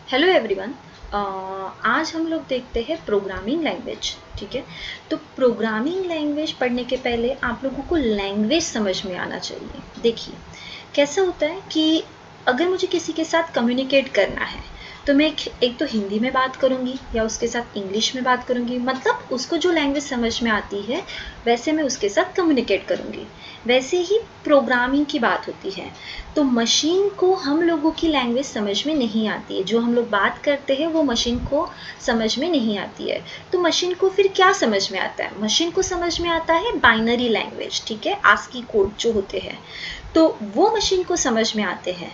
Hello everyone. आज हम लोग देखते हैं प्रोग्रामिंग लैंग्वेज। ठीक है, तो प्रोग्रामिंग लैंग्वेज पढ़ने के पहले आप लोगों को लैंग्वेज समझ में आना चाहिए। देखिए कैसा होता है कि अगर मुझे किसी के साथ कम्युनिकेट करना है तो मैं एक तो हिंदी में बात करूँगी या उसके साथ इंग्लिश में बात करूँगी, मतलब उसको जो लैंग्वेज समझ में आती है वैसे मैं उसके साथ कम्युनिकेट करूँगी। वैसे ही प्रोग्रामिंग की बात होती है, तो मशीन को हम लोगों की लैंग्वेज समझ में नहीं आती है। जो हम लोग बात करते हैं वो मशीन को समझ में नहीं आती है। तो मशीन को फिर क्या समझ में आता है? मशीन को समझ में आता है बाइनरी लैंग्वेज। ठीक है, आस्की कोड जो होते हैं, तो वो मशीन को समझ में आते हैं।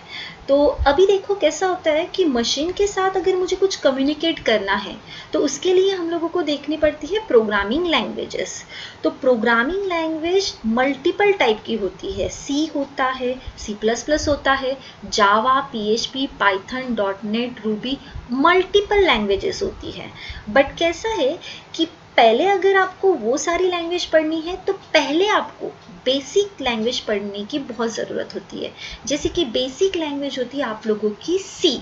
तो अभी देखो कैसा होता है कि मशीन के साथ अगर मुझे कुछ कम्युनिकेट करना है तो उसके लिए हम लोगों को देखनी पड़ती है प्रोग्रामिंग लैंग्वेजेस। तो प्रोग्रामिंग लैंग्वेज मल्टीपल टाइप की होती है। सी होता है, C++ होता है, जावा, PHP, Python, .NET, Ruby, multiple languages होती है। बट कैसा है कि पहले अगर आपको वो सारी लैंग्वेज पढ़नी है तो पहले आपको बेसिक लैंग्वेज पढ़ने की बहुत ज़रूरत होती है। जैसे कि बेसिक लैंग्वेज होती है आप लोगों की सी।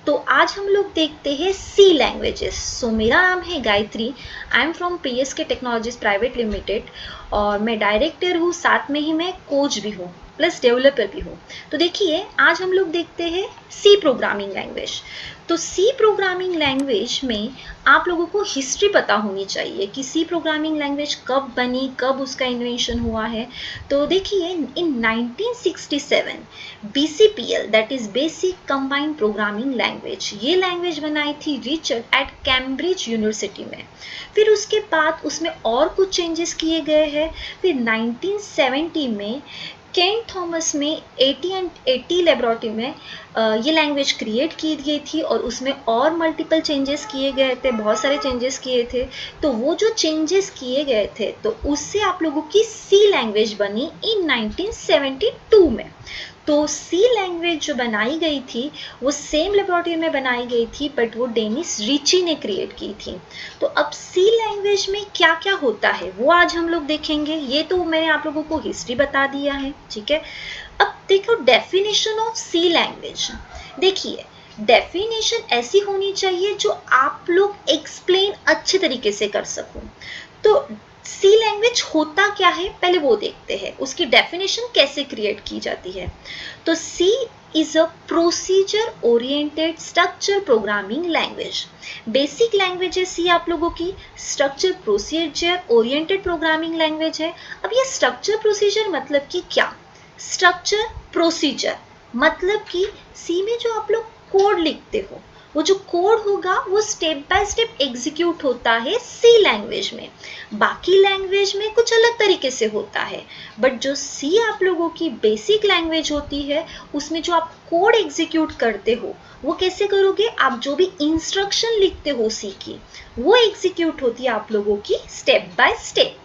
तो आज हम लोग देखते हैं सी लैंग्वेजेस। सो मेरा नाम है Gayatri, I am from PSK technologies private limited और मैं डायरेक्टर हूँ, साथ में ही मैं कोच भी हूँ प्लस डेवलपर भी हूँ। तो देखिए आज हम लोग देखते हैं सी प्रोग्रामिंग लैंग्वेज। तो सी प्रोग्रामिंग लैंग्वेज में आप लोगों को हिस्ट्री पता होनी चाहिए कि सी प्रोग्रामिंग लैंग्वेज कब बनी, कब उसका इन्वेंशन हुआ है। तो देखिए इन 1967 BCPL that is basic combined programming language, ये लैंग्वेज बनाई थी रिचर्ड एट कैम्ब्रिज यूनिवर्सिटी में। फिर उसके बाद उसमें और कुछ चेंजेस किए गए हैं। फिर 1970 में केन थॉमस में 80 लेबोरेटरी में ये लैंग्वेज क्रिएट की गई थी और उसमें और मल्टीपल चेंजेस किए गए थे, बहुत सारे चेंजेस किए थे। तो वो जो चेंजेस किए गए थे तो उससे आप लोगों की सी लैंग्वेज बनी इन 1972 में। तो सी लैंग्वेज जो बनाई गई थी वो सेम लेबोरेटरी में बनाई गई थी, बट वो डेनिस रिची ने क्रिएट की थी। तो अब सी लैंग्वेज में क्या क्या होता है वो आज हम लोग देखेंगे। ये तो मैंने आप लोगों को हिस्ट्री बता दिया है। ठीक है, अब देखो डेफिनेशन ऑफ सी लैंग्वेज। देखिए डेफिनेशन ऐसी होनी चाहिए जो आप लोग एक्सप्लेन अच्छे तरीके से कर सको। तो सी लैंग्वेज होता क्या है पहले वो देखते हैं, उसकी डेफिनेशन कैसे क्रिएट की जाती है। तो C is a procedure oriented structure programming language. Basic language है सी आप लोगों की, structure procedure oriented programming language है। अब ये स्ट्रक्चर प्रोसीजर मतलब कि क्या? स्ट्रक्चर प्रोसीजर मतलब कि सी में जो आप लोग कोड लिखते हो वो जो कोड होगा वो स्टेप बाय स्टेप एग्जीक्यूट होता है सी लैंग्वेज में। बाकी लैंग्वेज में कुछ अलग तरीके से होता है, बट जो सी आप लोगों की बेसिक लैंग्वेज होती है उसमें जो आप कोड एग्जीक्यूट करते हो वो कैसे करोगे? आप जो भी इंस्ट्रक्शन लिखते हो सी की वो एग्जीक्यूट होती है आप लोगों की स्टेप बाय स्टेप।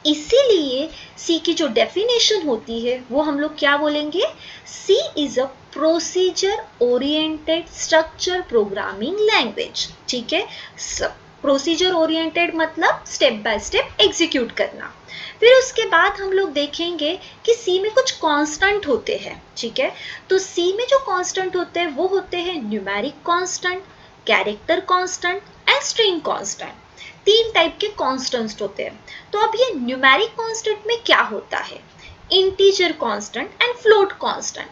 इसीलिए सी की जो डेफिनेशन होती है वो हम लोग क्या बोलेंगे? C is a procedure oriented structure programming language. ठीक है, प्रोसीजर ओरिएंटेड मतलब स्टेप बाय स्टेप एग्जीक्यूट करना। फिर उसके बाद हम लोग देखेंगे कि सी में कुछ कांस्टेंट होते हैं। ठीक है, तो सी में जो कांस्टेंट होते हैं वो होते हैं numeric constant, character constant and string constant. तीन टाइप के कांस्टेंट्स होते हैं। तो अब ये न्यूमेरिक कांस्टेंट में क्या होता है? Integer constant and float constant.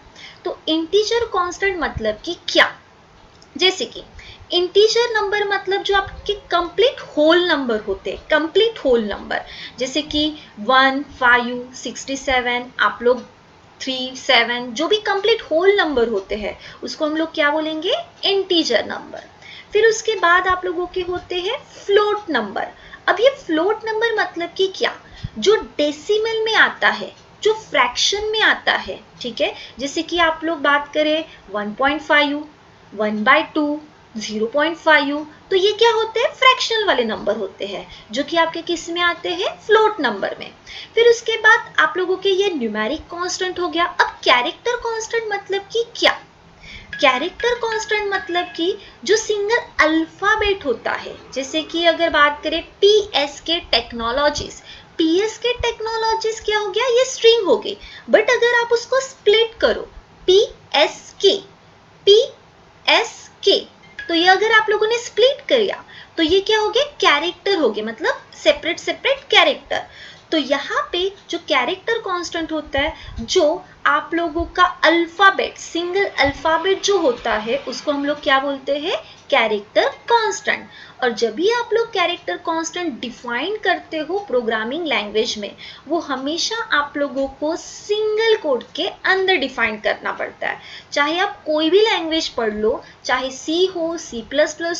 तो इंटीजर कांस्टेंट मतलब कि क्या? जैसे कि इंटीजर नंबर मतलब जो आपके कंप्लीट होल नंबर होते हैं, कंप्लीट होल नंबर, जैसे कि 1, 5, 67, आप लोग 3, 7, जो भी कंप्लीट होल नंबर होते हैं उसको हम लोग क्या बोलेंगे? Integer number. फिर उसके बाद आप लोगों के होते हैं फ्लोट नंबर। अब ये फ्लोट नंबर मतलब कि क्या? जो डेसिमल में आता है, जो फ्रैक्शन में आता है। ठीक है, जैसे कि आप लोग बात करें 1.5, 1/2, 0.5, तो ये क्या होते हैं? फ्रैक्शनल वाले नंबर होते हैं जो कि आपके किस में आते हैं? फ्लोट नंबर में। फिर उसके बाद आप लोगों के ये न्यूमेरिक कांस्टेंट हो गया। अब कैरेक्टर कांस्टेंट मतलब कि क्या? कैरेक्टर कांस्टेंट मतलब कि जो सिंगल अल्फाबेट होता है, जैसे कि अगर बात करें PSK टेक्नोलॉजीज, PSK टेक्नोलॉजीज क्या हो गया? ये स्ट्रिंग हो गई। बट अगर आप उसको स्प्लिट करो PSK, PSK, तो ये अगर आप लोगों ने स्प्लिट किया तो ये क्या हो गया, कैरेक्टर हो गए, मतलब सेपरेट सेपरेट कैरेक्टर। तो यहाँ पे जो कैरेक्टर कांस्टेंट होता है, जो आप लोगों का अल्फाबेट, सिंगल अल्फाबेट जो होता है उसको हम लोग क्या बोलते हैं, कैरेक्टर कांस्टेंट। और जब भी आप लोग कैरेक्टर कांस्टेंट डिफाइन करते हो प्रोग्रामिंग लैंग्वेज में, वो हमेशा आप लोगों को सिंगल कोड के अंदर डिफाइन करना पड़ता है। चाहे आप कोई भी लैंग्वेज पढ़ लो, चाहे सी हो, C++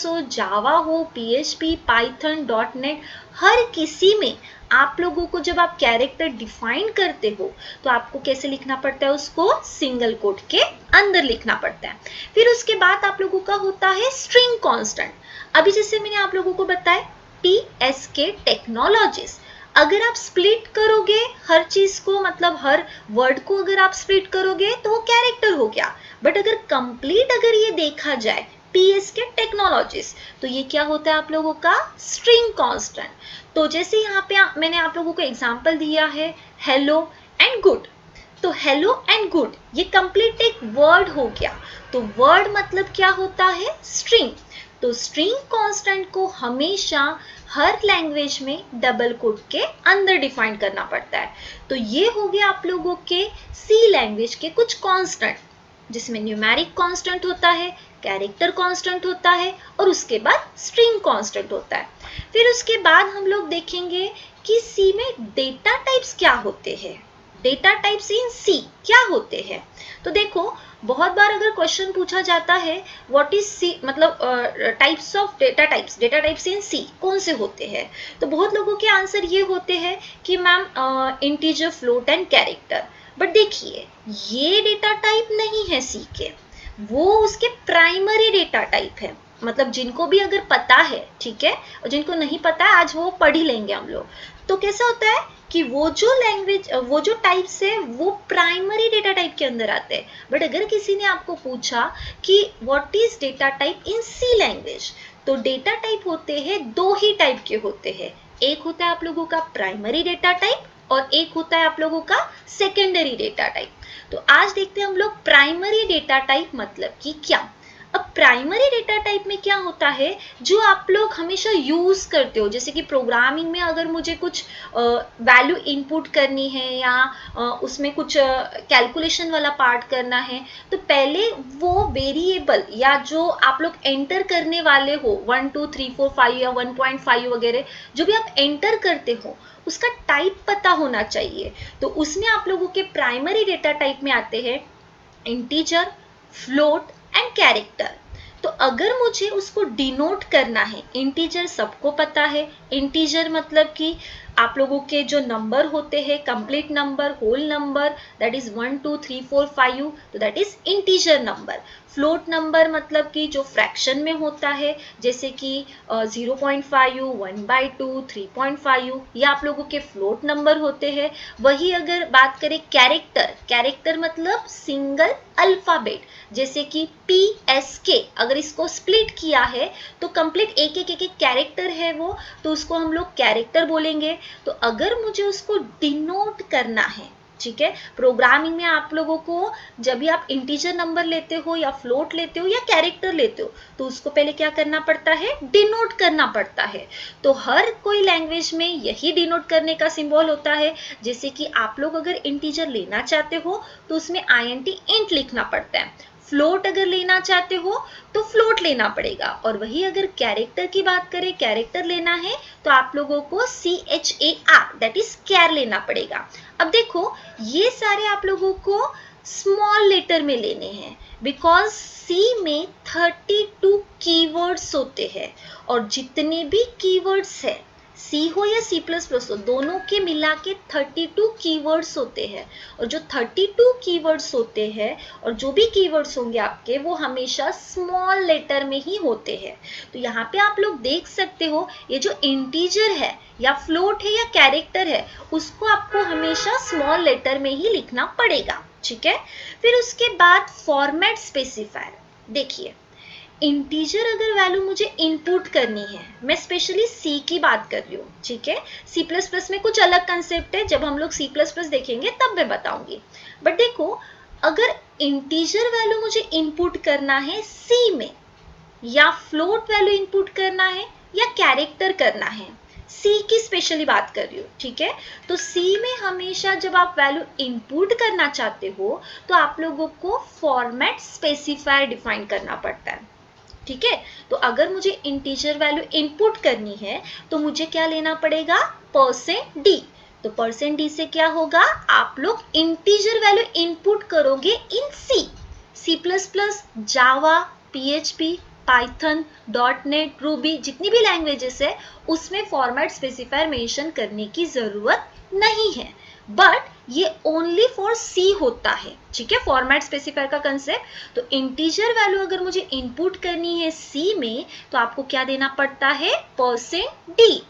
हो, जावा हो, PHP, पाइथन, .NET, हर किसी में आप लोगों को जब आप कैरेक्टर डिफाइन करते हो तो आपको कैसे लिखना पड़ता है, उसको सिंगल कोट के अंदर लिखना पड़ता है। फिर उसके बाद आप लोगों का होता है स्ट्रिंग कांस्टेंट। अभी जैसे मैंने आप लोगों को बताया TSK टेक्नोलॉजीज, अगर आप स्प्लिट करोगे हर चीज को, मतलब हर वर्ड को अगर आप स्प्लिट करोगे तो वो कैरेक्टर हो गया। बट अगर कंप्लीट अगर ये देखा जाए TSK टेक्नोलॉजीज, तो ये क्या होता है आप लोगों का, स्ट्रिंग कांस्टेंट। तो जैसे यहाँ पे मैंने आप लोगों को एग्जांपल दिया है हेलो एंड गुड, तो हेलो एंड गुड ये कंप्लीट एक वर्ड हो गया। तो वर्ड मतलब क्या होता है, स्ट्रिंग। तो स्ट्रिंग कांस्टेंट को हमेशा हर लैंग्वेज में डबल कोट के अंदर डिफाइन करना पड़ता है। तो ये हो गया आप लोगों के सी लैंग्वेज के कुछ कांस्टेंट, जिसमें न्यूमेरिक कांस्टेंट होता है, कैरेक्टर कांस्टेंट होता है और उसके बाद स्ट्रिंग कांस्टेंट होता है। फिर उसके बाद हम लोग देखेंगे कि सी में डेटा टाइप्स क्या होते हैं, डेटा टाइप्स इन सी क्या होते हैं। तो देखो बहुत बार अगर क्वेश्चन पूछा जाता है व्हाट इज सी, मतलब types of data types, data types in C कौन से होते हैं, तो बहुत लोगों के आंसर ये होते हैं कि ma'am integer, float and character. But देखिए ये डेटा टाइप नहीं है सी के, वो उसके प्राइमरी डेटा टाइप है। मतलब जिनको भी अगर पता है, ठीक है, और जिनको नहीं पता है आज वो पढ़ ही लेंगे हम लोग। तो कैसा होता है कि वो जो लैंग्वेज, वो जो टाइप्स है वो प्राइमरी डेटा टाइप के अंदर आते हैं। बट अगर किसी ने आपको पूछा कि what is data type in C language, तो डेटा टाइप होते हैं दो ही टाइप के होते हैं, एक होता है आप लोगों का प्राइमरी डेटा टाइप और एक होता है आप लोगों का सेकेंडरी डेटा टाइप। तो आज देखते हैं हम लोग प्राइमरी डेटा टाइप मतलब कि क्या। अब प्राइमरी डेटा टाइप में क्या होता है, जो आप लोग हमेशा यूज करते हो, जैसे कि प्रोग्रामिंग में अगर मुझे कुछ वैल्यू इनपुट करनी है या उसमें कुछ कैलकुलेशन वाला पार्ट करना है, तो पहले वो वेरिएबल या जो आप लोग एंटर करने वाले हो 1 2 3 4 5 या 1.5 वगैरह जो भी आप एंटर करते हो उसका टाइप पता होना चाहिए। तो उसमें आप लोगों के प्राइमरी डेटा टाइप में आते हैं इंटीजर, फ्लोट एंड कैरेक्टर। तो अगर मुझे उसको डिनोट करना है, इंटीजर सबको पता है, इंटीजर मतलब कि आप लोगों के जो नंबर होते हैं, complete number, whole number, that is 1 2 3 4 5, तो that is integer number. Float number मतलब कि जो फ्रैक्शन में होता है, जैसे कि 0.5, 1/2, 3.5, ये आप लोगों के फ्लोट नंबर होते हैं। वही अगर बात करें कैरेक्टर, कैरेक्टर मतलब सिंगल अल्फाबेट, जैसे कि PSK, अगर इसको स्प्लिट किया है तो कंप्लीट एक एक कैरेक्टर है वो, तो उसको हम लोग कैरेक्टर बोलेंगे। तो अगर मुझे उसको डिनोट करना है, ठीक है, प्रोग्रामिंग में आप लोगों को जब भी आप इंटीजर नंबर लेते हो या फ्लोट लेते हो या कैरेक्टर लेते हो तो उसको पहले क्या करना पड़ता है, डिनोट करना पड़ता है। तो हर कोई लैंग्वेज में यही डिनोट करने का सिंबल होता है। जैसे कि आप लोग अगर इंटीजर लेना चाहते हो तो उसमें INT इंट लिखना पड़ता है, फ्लोट अगर लेना चाहते हो तो फ्लोट लेना पड़ेगा, और वही अगर कैरेक्टर की बात करें, कैरेक्टर लेना है तो आप लोगों को CHAR दैट इज कैर लेना पड़ेगा। अब देखो ये सारे आप लोगों को स्मॉल लेटर में लेने हैं, बिकॉज सी में 32 कीवर्ड्स होते हैं, और जितने भी कीवर्ड्स है सी हो या C++ हो, दोनों के मिला के 32 कीवर्ड्स होते हैं। और जो 32 कीवर्ड्स होते हैं और जो भी कीवर्ड्स होंगे आपके, वो हमेशा स्मॉल लेटर में ही होते हैं। तो यहाँ पे आप लोग देख सकते हो ये जो इंटीजर है या फ्लोट है या कैरेक्टर है, उसको आपको हमेशा स्मॉल लेटर में ही लिखना पड़ेगा, ठीक है। फिर उसके बाद फॉर्मेट स्पेसिफायर, देखिए इंटीजर अगर वैल्यू मुझे इनपुट करनी है, मैं स्पेशली सी की बात कर रही हूँ, ठीक है, C++ में कुछ अलग कंसेप्ट है, जब हम लोग C++ देखेंगे तब मैं बताऊंगी। बट देखो अगर इंटीजर वैल्यू मुझे इनपुट करना है सी में, या फ्लोट वैल्यू इनपुट करना है या कैरेक्टर करना है। सी की स्पेशली बात कर रही हूँ, ठीक है। तो सी में हमेशा जब आप वैल्यू इनपुट करना चाहते हो तो आप लोगों को फॉर्मेट स्पेसिफायर डिफाइन करना पड़ता है, ठीक है। तो अगर मुझे इंटीजर वैल्यू इनपुट करनी है तो मुझे क्या लेना पड़ेगा, %d। तो %d से क्या होगा, आप लोग इंटीजर वैल्यू इनपुट करोगे इन C++, जावा, PHP, पाइथन, .NET, रूबी, जितनी भी लैंग्वेजेस है उसमें फॉर्मेट स्पेसिफायर मेंशन करने की जरूरत नहीं है, बट ये ओनली फॉर सी होता है, ठीक है, फॉर्मेट स्पेसिफायर का कंसेप्ट। तो इंटीजर वैल्यू अगर मुझे इनपुट करनी है सी में तो आपको क्या देना पड़ता है, %d।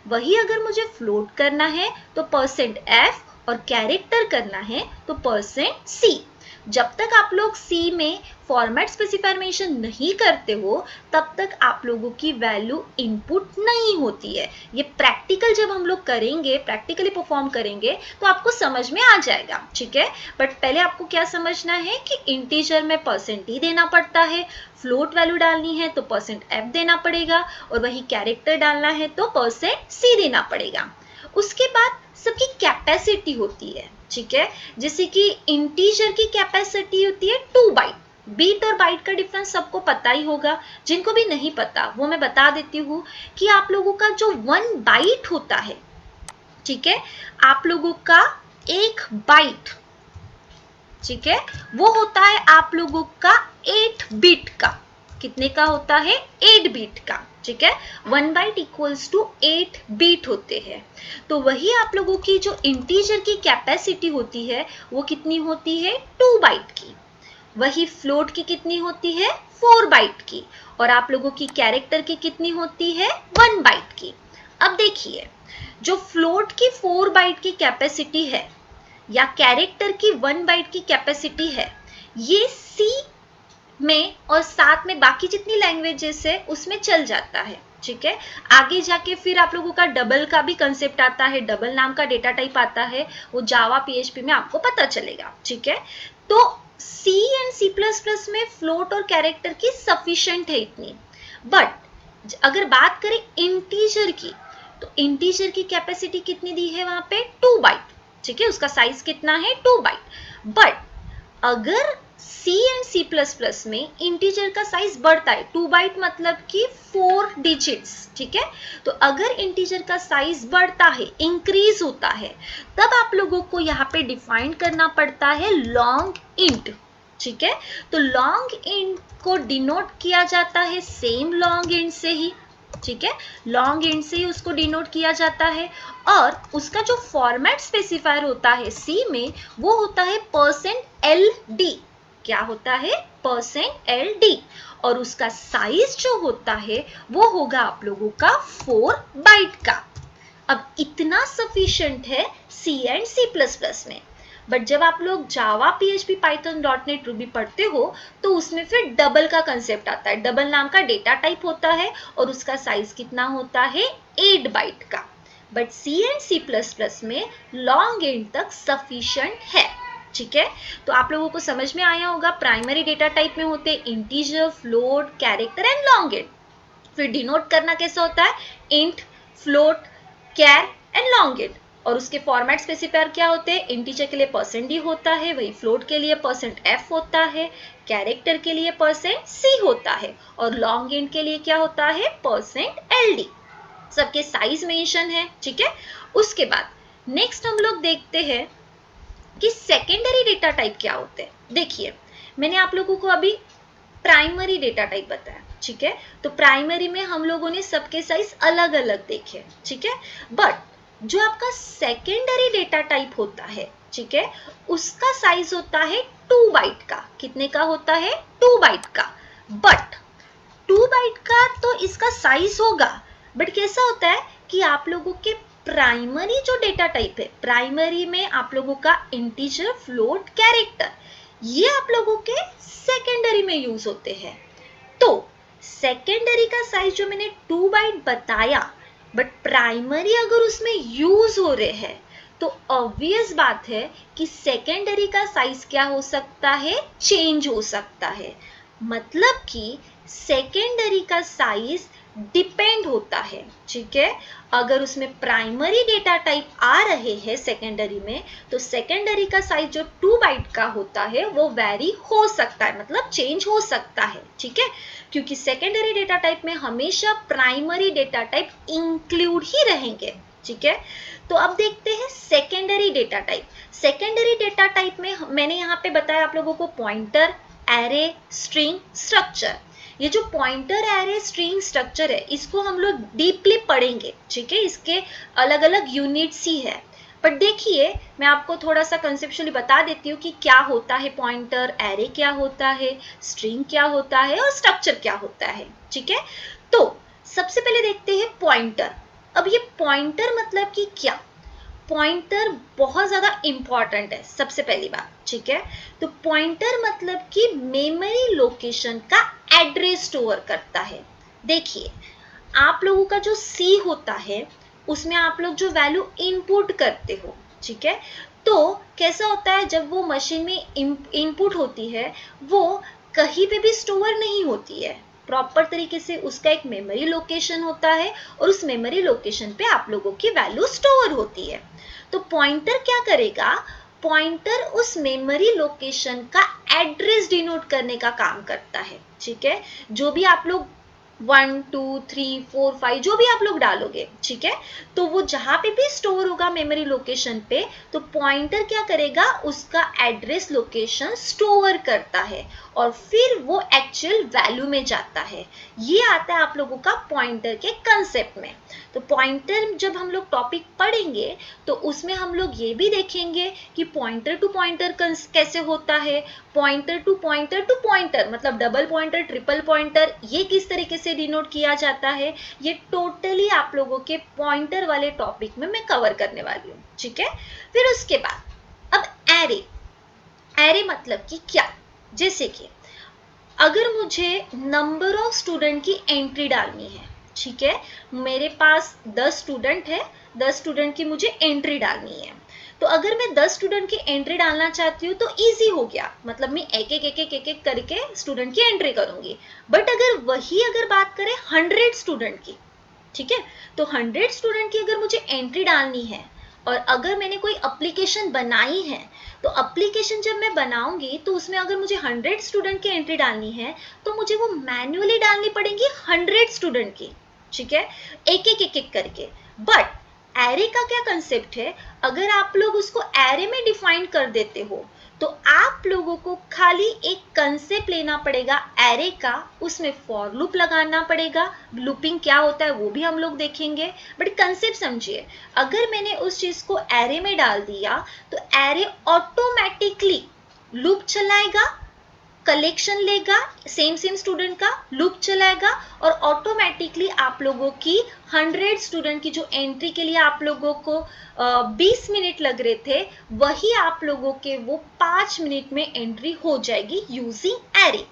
वही अगर मुझे फ्लोट करना है तो %f और कैरेक्टर करना है तो %c। जब तक आप लोग सी में फॉर्मेट स्पेसिफायर मेंशन नहीं करते हो तब तक आप लोगों की वैल्यू इनपुट नहीं होती है। ये प्रैक्टिकल जब हम लोग करेंगे, प्रैक्टिकली परफॉर्म करेंगे तो आपको समझ में आ जाएगा, ठीक है। बट पहले आपको क्या समझना है कि इंटीजर में %d देना पड़ता है, फ्लोट वैल्यू डालनी है तो %f देना पड़ेगा, और वही कैरेक्टर डालना है तो %c देना पड़ेगा। उसके बाद सबकी कैपेसिटी होती है, ठीक है। जैसे कि इंटीजर की कैपेसिटी होती है 2 बाइट। बीट और बाइट का डिफरेंस सबको पता ही होगा, जिनको भी नहीं पता वो मैं बता देती हूँ कि आप लोगों का जो 1 बाइट होता है, ठीक है, आप लोगों का 1 बाइट, ठीक है, वो होता है आप लोगों का 8 बिट का। कितने का होता है, 8 बिट का, ठीक है। 1 बाइट इक्वल्स टू 8 बीट होते हैं। तो वही आप लोगों की जो इंटीजर की कैपेसिटी होती है वो कितनी होती है, 2 बाइट की। वही फ्लोट की कितनी होती है, 4 बाइट की। और आप लोगों की कैरेक्टर की कितनी होती है, 1 बाइट की। अब देखिए, जो फ्लोट की 4 बाइट की कैपेसिटी है या कैरेक्टर की 1 बाइट की कैपेसिटी है, ये सी में और साथ में बाकी जितनी लैंग्वेजेस है उसमें चल जाता है, ठीक है। आगे जाके फिर आप लोगों का डबल का भी कंसेप्ट आता है, डबल नाम का डेटा टाइप आता है, वो जावा PHP में आपको पता चलेगा, ठीक है। तो सी एंड C++ में फ्लोट और कैरेक्टर की सफिशिएंट है इतनी। बट अगर बात करें इंटीजर की तो इंटीजर की कैपेसिटी कितनी दी है वहां पे, 2 बाइट, ठीक है, उसका साइज कितना है, 2 बाइट। बट अगर C एंड C++ में इंटीजर का साइज बढ़ता है, 2 बाइट मतलब कि 4 डिजिट्स, ठीक है। तो अगर इंटीजर का साइज बढ़ता है, इंक्रीज होता है, तब आप लोगों को यहाँ पे डिफाइन करना पड़ता है लॉन्ग इंट, ठीक है। तो लॉन्ग इंट को डिनोट किया जाता है सेम लॉन्ग इंट से ही, ठीक है, लॉन्ग इंट से ही उसको डिनोट किया जाता है। और उसका जो फॉर्मेट स्पेसिफायर होता है सी में वो होता है %LD। क्या होता है, %LD। और उसका साइज जो होता है वो होगा आप लोगों का 4 बाइट का। अब इतना सफिशिएंट है सी एंड C++ में। बट जब आप लोग जावा PHP पाइथन .NET रूबी पढ़ते हो तो उसमें फिर डबल का कंसेप्ट आता है, डबल नाम का डेटा टाइप होता है और उसका साइज कितना होता है, 8 बाइट का। बट सी एंड C++ में लॉन्ग इंट तक सफिशिएंट है, ठीक है। तो आप लोगों को समझ में आया होगा, प्राइमरी डेटा टाइप में होते हैं integer, float, character and long int. फिर डिनोट करना कैसा होता है, int, float, char and long int. और उसके फॉर्मेट स्पेसिफायर क्या होते हैं, इंटीजर के लिए %d होता है, वही फ्लोट के लिए %f होता है, कैरेक्टर के लिए %c होता है, और लॉन्ग इंट के लिए क्या होता है, %LD। सबके साइज मेंशन है, ठीक है। उसके बाद नेक्स्ट हम लोग देखते हैं कि सेकेंडरी डेटा टाइप क्या होते हैं। देखिए, मैंने आप लोगों को अभी प्राइमरी डेटा टाइप बताया, ठीक है। तो प्राइमरी में हम लोगों ने सबके साइज अलग अलग देखे, ठीक है। बट जो आपका सेकेंडरी डेटा टाइप होता है, ठीक है, उसका साइज होता है 2 बाइट का। कितने का होता है, 2 बाइट का। बट 2 बाइट का तो इसका साइज होगा, बट कैसा होता है कि आप लोगों के प्राइमरी जो डेटा टाइप है, प्राइमरी में आप लोगों का इंटीजर, फ्लोट, कैरेक्टर, ये आप लोगों के सेकेंडरी में यूज होते हैं। तो सेकेंडरी का साइज जो मैंने 2 बाइट बताया, बट प्राइमरी अगर उसमें यूज हो रहे हैं तो ऑब्वियस बात है कि सेकेंडरी का साइज क्या हो सकता है, चेंज हो सकता है। मतलब कि सेकेंडरी का साइज डिपेंड होता है, ठीक है। अगर उसमें प्राइमरी डेटा टाइप आ रहे हैं सेकेंडरी में, तो सेकेंडरी का साइज जो 2 बाइट का होता है वो वेरी हो सकता है, मतलब चेंज हो सकता है, ठीक है, क्योंकि सेकेंडरी डेटा टाइप में हमेशा प्राइमरी डेटा टाइप इंक्लूड ही रहेंगे, ठीक है। तो अब देखते हैं secondary data type. Secondary data type में मैंने यहाँ पे बताया आप लोगों को पॉइंटर, एरे, स्ट्रिंग, स्ट्रक्चर। ये जो पॉइंटर, एरे, स्ट्रिंग, स्ट्रक्चर है, इसको हम लोग डीपली पढ़ेंगे, ठीक है। इसके अलग अलग यूनिट्स ही है, पर देखिए मैं आपको थोड़ा सा कंसेप्चुअली बता देती हूँ कि क्या होता है पॉइंटर, एरे क्या होता है, स्ट्रिंग क्या होता है और स्ट्रक्चर क्या होता है, ठीक है। तो सबसे पहले देखते हैं पॉइंटर। अब ये पॉइंटर मतलब कि क्या? पॉइंटर बहुत ज्यादा इंपॉर्टेंट है, सबसे पहली बात, ठीक है। तो पॉइंटर मतलब कि मेमोरी लोकेशन का एड्रेस स्टोर करता है। देखिए आप लोगों का जो सी होता है उसमें आप लोग जो वैल्यू इनपुट करते हो, ठीक है, तो कैसा होता है जब वो मशीन में इनपुट होती है वो कहीं पे भी स्टोर नहीं होती है, प्रॉपर तरीके से उसका एक मेमोरी लोकेशन होता है और उस मेमोरी लोकेशन पे आप लोगों की वैल्यू स्टोर होती है। तो पॉइंटर क्या करेगा? पॉइंटर उस मेमोरी लोकेशन का एड्रेस डिनोट करने का काम करता है, ठीक है। जो भी आप लोग 1 2 3 4 5 जो भी आप लोग डालोगे, ठीक है, तो वो जहां पे भी स्टोर होगा मेमोरी लोकेशन पे, तो पॉइंटर क्या करेगा? उसका एड्रेस लोकेशन स्टोर करता है और फिर वो एक्चुअल वैल्यू में जाता है। ये आता है आप लोगों का पॉइंटर के कंसेप्ट में। तो पॉइंटर जब हम लोग टॉपिक पढ़ेंगे तो उसमें हम लोग ये भी देखेंगे कि पॉइंटर टू पॉइंटर कैसे होता है, पॉइंटर टू पॉइंटर मतलब डबल पॉइंटर, ट्रिपल पॉइंटर, ये किस तरीके से डिनोट किया जाता है, ये टोटली आप लोगों के पॉइंटर वाले टॉपिक में मैं कवर करने वाली हूँ, ठीक है। फिर उसके बाद अब एरे। एरे मतलब कि क्या? जैसे कि अगर मुझे नंबर ऑफ स्टूडेंट की एंट्री डालनी है, ठीक है, मेरे पास 10 स्टूडेंट है, 10 स्टूडेंट की मुझे एंट्री डालनी है, तो अगर मैं 10 स्टूडेंट की एंट्री डालना चाहती हूँ तो इजी हो गया, मतलब मैं एक एक करके स्टूडेंट की एंट्री करूंगी। बट अगर बात करें 100 स्टूडेंट की, ठीक है, तो 100 स्टूडेंट की अगर मुझे एंट्री डालनी है और अगर मैंने कोई एप्लीकेशन बनाई है, तो एप्लीकेशन जब मैं बनाऊंगी तो उसमें अगर मुझे 100 स्टूडेंट की एंट्री डालनी है तो मुझे वो मैन्युअली डालनी पड़ेगी 100 स्टूडेंट की, ठीक है, एक एक करके। बट एरे का क्या कंसेप्ट है? अगर आप लोग उसको एरे में डिफाइन कर देते हो तो आप लोगों को खाली एक कंसेप्ट लेना पड़ेगा एरे का, उसमें फॉर लूप लगाना पड़ेगा। लूपिंग क्या होता है वो भी हम लोग देखेंगे, बट कंसेप्ट समझिए। अगर मैंने उस चीज को एरे में डाल दिया तो एरे ऑटोमेटिकली लूप चलाएगा, कलेक्शन लेगा सेम स्टूडेंट का, लूप चलाएगा और ऑटोमेटिकली आप लोगों की 100 स्टूडेंट की जो एंट्री के लिए आप लोगों को 20 मिनट लग रहे थे, वही आप लोगों के वो 5 मिनट में एंट्री हो जाएगी यूजिंग एरे।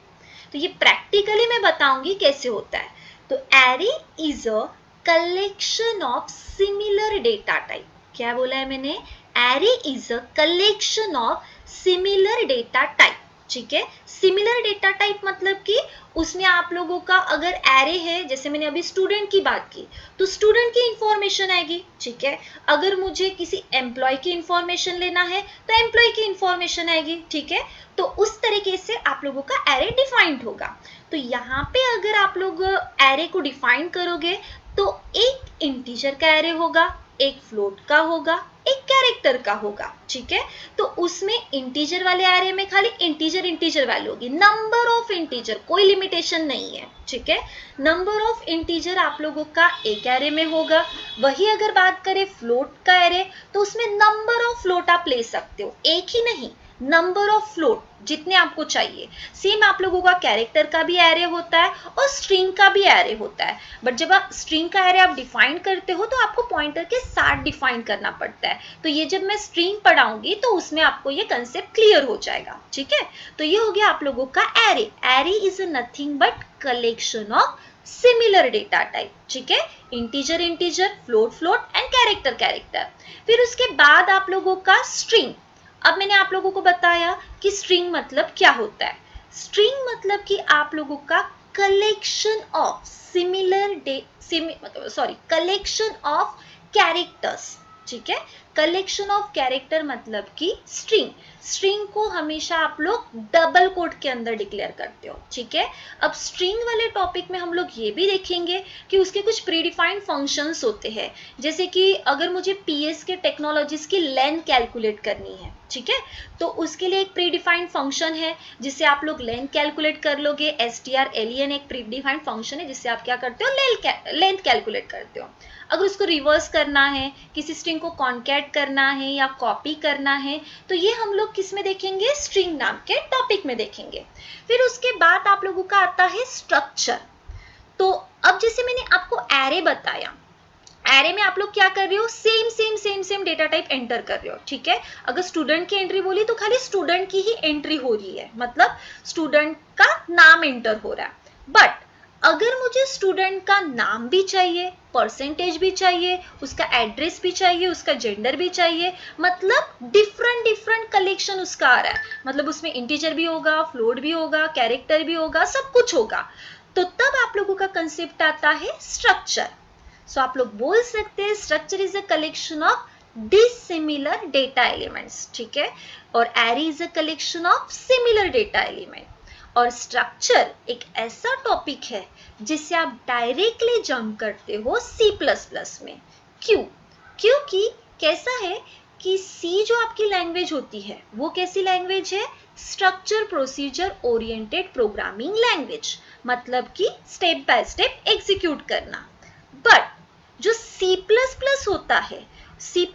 तो ये प्रैक्टिकली मैं बताऊंगी कैसे होता है। तो array is a collection of similar data type. क्या बोला है मैंने? Array is a collection of similar data type, ठीक है। सिमिलर डेटा टाइप मतलब कि उसमें आप लोगों का अगर एरे है, जैसे मैंने अभी स्टूडेंट की बात की, तो स्टूडेंट की इंफॉर्मेशन आएगी, ठीक है। अगर मुझे किसी एम्प्लॉय की इंफॉर्मेशन लेना है तो एम्प्लॉय की इंफॉर्मेशन आएगी, ठीक है। तो उस तरीके से आप लोगों का एरे डिफाइंड होगा। तो यहाँ पे अगर आप लोग एरे को डिफाइन करोगे तो एक इंटीजर का एरे होगा, एक फ्लोट का होगा, एक कैरेक्टर का होगा, ठीक है। तो उसमें इंटीजर वाले एरे में खाली इंटीजर वैल्यू होगी, नंबर ऑफ इंटीजर, कोई लिमिटेशन नहीं है, ठीक है। नंबर ऑफ इंटीजर आप लोगों का एक एरे में होगा। वही अगर बात करें फ्लोट का एरे, तो उसमें नंबर ऑफ फ्लोट आप ले सकते हो, एक ही नहीं, नंबर ऑफ फ्लोट जितने आपको चाहिए। सेम आप लोगों का कैरेक्टर का भी एरे होता है और स्ट्रिंग का भी एरे होता है। बट जब आप स्ट्रिंग का एरे आप डिफाइन करते हो तो आपको पॉइंटर के साथ डिफाइन करना पड़ता है। तो ये जब मैं स्ट्रिंग पढ़ाऊंगी तो उसमें आपको ये कंसेप्ट क्लियर हो जाएगा, ठीक है। तो ये हो गया आप लोगों का array. Array is nothing but collection of similar data type, ठीक है। Integer, float and character. फिर उसके बाद आप लोगों का स्ट्रिंग। अब मैंने आप लोगों को बताया कि स्ट्रिंग मतलब क्या होता है। स्ट्रिंग मतलब कि आप लोगों का collection of collection of characters, ठीक है। कलेक्शन ऑफ कैरेक्टर मतलब कि स्ट्रिंग को हमेशा आप लोग डबल कोट के अंदर डिक्लेयर करते हो, ठीक है। अब स्ट्रिंग वाले टॉपिक में हम लोग ये भी देखेंगे कि उसके कुछ प्रीडिफाइंड फंक्शंस होते हैं, जैसे कि अगर मुझे पीएस के टेक्नोलॉजीज की लेंथ कैलकुलेट करनी है, ठीक है, तो उसके लिए एक प्रीडिफाइंड फंक्शन है जिससे आप लोग लेंथ कैलकुलेट कर लोगे। strlen एक प्रीडिफाइंड फंक्शन है जिससे आप क्या करते हो, लेंथ कैलकुलेट करते हो। अगर उसको रिवर्स करना है, किसी स्ट्रिंग को कॉन्कैट करना है या कॉपी करना है, तो ये हम लोग किस में देखेंगे, स्ट्रिंग नाम के टॉपिक में देखेंगे। फिर उसके बाद आप लोगों का आता है स्ट्रक्चर। तो अब जैसे मैंने आपको एरे बताया, एरे में आप लोग क्या कर रहे हो, सेम डेटा टाइप एंटर कर रहे हो, ठीक है। अगर स्टूडेंट की एंट्री बोली तो खाली स्टूडेंट की ही एंट्री हो रही है, मतलब स्टूडेंट का नाम एंटर हो रहा है। बट अगर मुझे स्टूडेंट का नाम भी चाहिए, परसेंटेज भी चाहिए, उसका एड्रेस भी चाहिए, उसका जेंडर भी चाहिए, मतलब डिफरेंट कलेक्शन उसका आ रहा है, मतलब उसमें इंटीजर भी होगा, फ्लोट भी होगा, कैरेक्टर भी होगा, सब कुछ होगा, तो तब आप लोगों का कंसेप्ट आता है स्ट्रक्चर। सो आप लोग बोल सकते हैं structure is a collection of dissimilar data elements, ठीक है, और array is a collection of similar data element. और स्ट्रक्चर एक ऐसा टॉपिक है जिससे आप डायरेक्टली जंप करते हो C++ में। क्यों? क्योंकि कैसा है कि C जो आपकी लैंग्वेज होती है वो कैसी लैंग्वेज है, structure procedure oriented programming language, मतलब कि स्टेप बाय स्टेप एग्जीक्यूट करना। बट जो C++ होता है, C++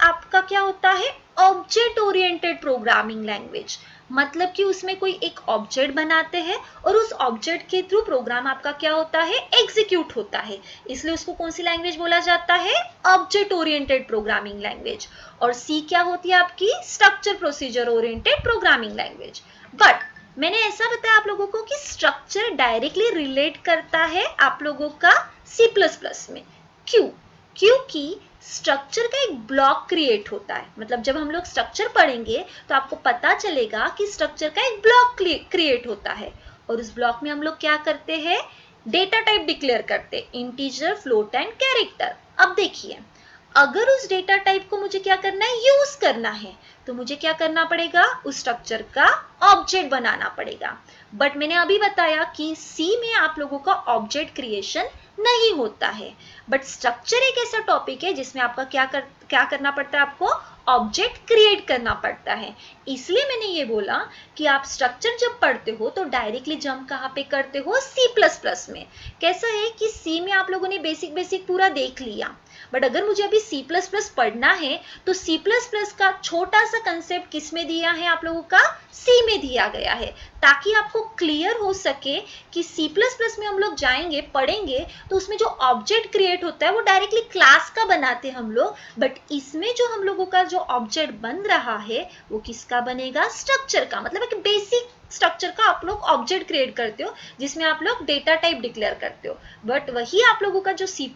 आपका क्या होता है, ऑब्जेक्ट ओरिएंटेड प्रोग्रामिंग लैंग्वेज, मतलब कि उसमें कोई एक ऑब्जेक्ट बनाते हैं और उस ऑब्जेक्ट के थ्रू प्रोग्राम आपका क्या होता है, एग्जीक्यूट होता है, इसलिए उसको कौन सी लैंग्वेज बोला जाता है, ऑब्जेक्ट ओरिएंटेड प्रोग्रामिंग लैंग्वेज। और C क्या होती है आपकी, structure procedure oriented programming language. But मैंने ऐसा बताया आप लोगों को कि स्ट्रक्चर डायरेक्टली रिलेट करता है आप लोगों का C++ में। क्यों? क्योंकि स्ट्रक्चर का एक ब्लॉक क्रिएट होता है, मतलब जब हम लोग स्ट्रक्चर पढ़ेंगे तो आपको पता चलेगा कि स्ट्रक्चर का एक ब्लॉक क्रिएट होता है, और उस ब्लॉक में हम लोग क्या करते हैं, डेटा टाइप डिक्लेयर करते हैं, इंटीजर, फ्लोट एंड कैरेक्टर। अब देखिए, अगर उस डेटा टाइप को मुझे क्या करना है, यूज करना है, तो मुझे क्या करना पड़ेगा, उस स्ट्रक्चर का ऑब्जेक्ट बनाना पड़ेगा। बट मैंने अभी बताया कि C में आप लोगों का ऑब्जेक्ट क्रिएशन नहीं होता है। बट स्ट्रक्चर एक ऐसा टॉपिक है जिसमें आपका क्या करना पड़ता है, आपको ऑब्जेक्ट क्रिएट करना पड़ता है। इसलिए मैंने ये बोला कि आप स्ट्रक्चर जब पढ़ते हो तो डायरेक्टली जंप कहाँ पे करते हो, C++ में। कैसा है कि C में आप लोगों ने बेसिक पूरा देख लिया, बट अगर मुझे अभी C++ पढ़ना है तो C++ का छोटा सा कंसेप्ट किस में दिया है, आप लोगों का C में दिया गया है, ताकि आपको क्लियर हो सके कि C++ में हम लोग जाएंगे, पढ़ेंगे, तो उसमें जो ऑब्जेक्ट क्रिएट होता है वो डायरेक्टली क्लास का बनाते हैं हम लोग, बट इसमें जो हम लोगों का जो ऑब्जेक्ट बन रहा है वो किसका बनेगा, स्ट्रक्चर का, मतलब एक बेसिक स्ट्रक्चर का आप लोग ऑब्जेक्ट क्रिएट करते हो जिसमें आप लोग डेटा टाइप डिक्लेयर करते हो। बट वही आप लोगों का जो C++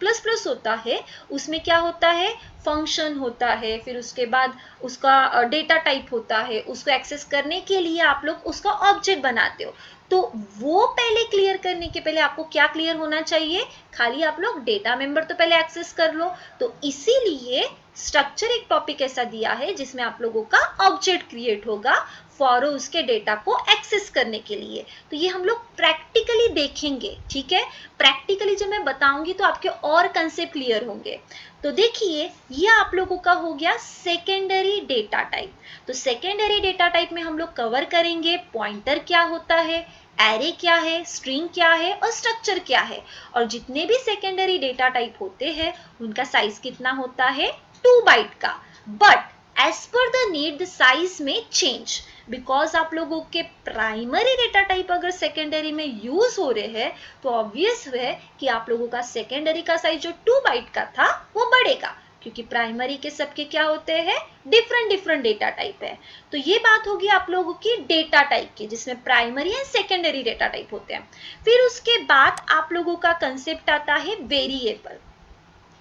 होता है उसमें क्या होता है, फंक्शन होता है, फिर उसके बाद उसका डेटा टाइप होता है, उसको एक्सेस करने के लिए आप लोग उसका ऑब्जेक्ट बनाते हो। तो वो पहले क्लियर करने के पहले आपको क्या क्लियर होना चाहिए, खाली आप लोग डेटा मेंबर तो पहले एक्सेस कर लो। तो इसीलिए स्ट्रक्चर एक टॉपिक ऐसा दिया है जिसमें आप लोगों का ऑब्जेक्ट क्रिएट होगा फॉर उसके डेटा को एक्सेस करने के लिए। तो ये हम लोग प्रैक्टिकली देखेंगे, ठीक है। प्रैक्टिकली जब मैं बताऊंगी तो आपके और कंसेप्ट क्लियर होंगे। तो देखिए, ये आप लोगों का हो गया सेकेंडरी डेटा टाइप। तो सेकेंडरी डेटा टाइप में हम लोग कवर करेंगे पॉइंटर क्या होता है, एरे क्या है, स्ट्रिंग क्या है और स्ट्रक्चर क्या है। और जितने भी सेकेंडरी डेटा टाइप होते हैं उनका साइज कितना होता है, 2 बाइट का। But as per the need the size में चेंज, बिकॉज आप लोगों के प्राइमरी डेटा टाइप अगर सेकेंडरी में यूज हो रहे हैं तो ऑब्वियस है कि आप लोगों का सेकेंडरी का साइज जो 2 बाइट का था वो बढ़ेगा, क्योंकि प्राइमरी के सबके क्या होते हैं, डिफरेंट डेटा टाइप है। तो ये बात होगी आप लोगों की डेटा टाइप की, जिसमें primary and secondary data type होते हैं। फिर उसके बाद आप लोगों का कंसेप्ट आता है वेरिएबल।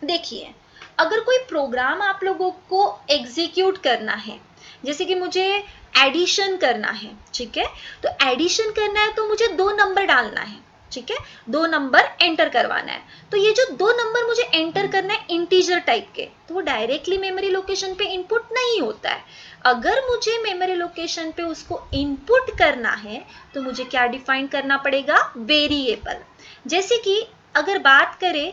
देखिए, अगर कोई प्रोग्राम आप लोगों को एग्जीक्यूट करना है, जैसे कि मुझे एडिशन करना है, ठीक है, तो एडिशन करना है तो मुझे 2 नंबर डालना है, ठीक है, 2 नंबर एंटर करवाना है। तो ये जो 2 नंबर मुझे एंटर करना है इंटीजर टाइप के, तो वो डायरेक्टली मेमोरी लोकेशन पे इनपुट नहीं होता है। अगर मुझे मेमोरी लोकेशन पे उसको इनपुट करना है तो मुझे क्या डिफाइन करना पड़ेगा, वेरिएबल। जैसे कि अगर बात करें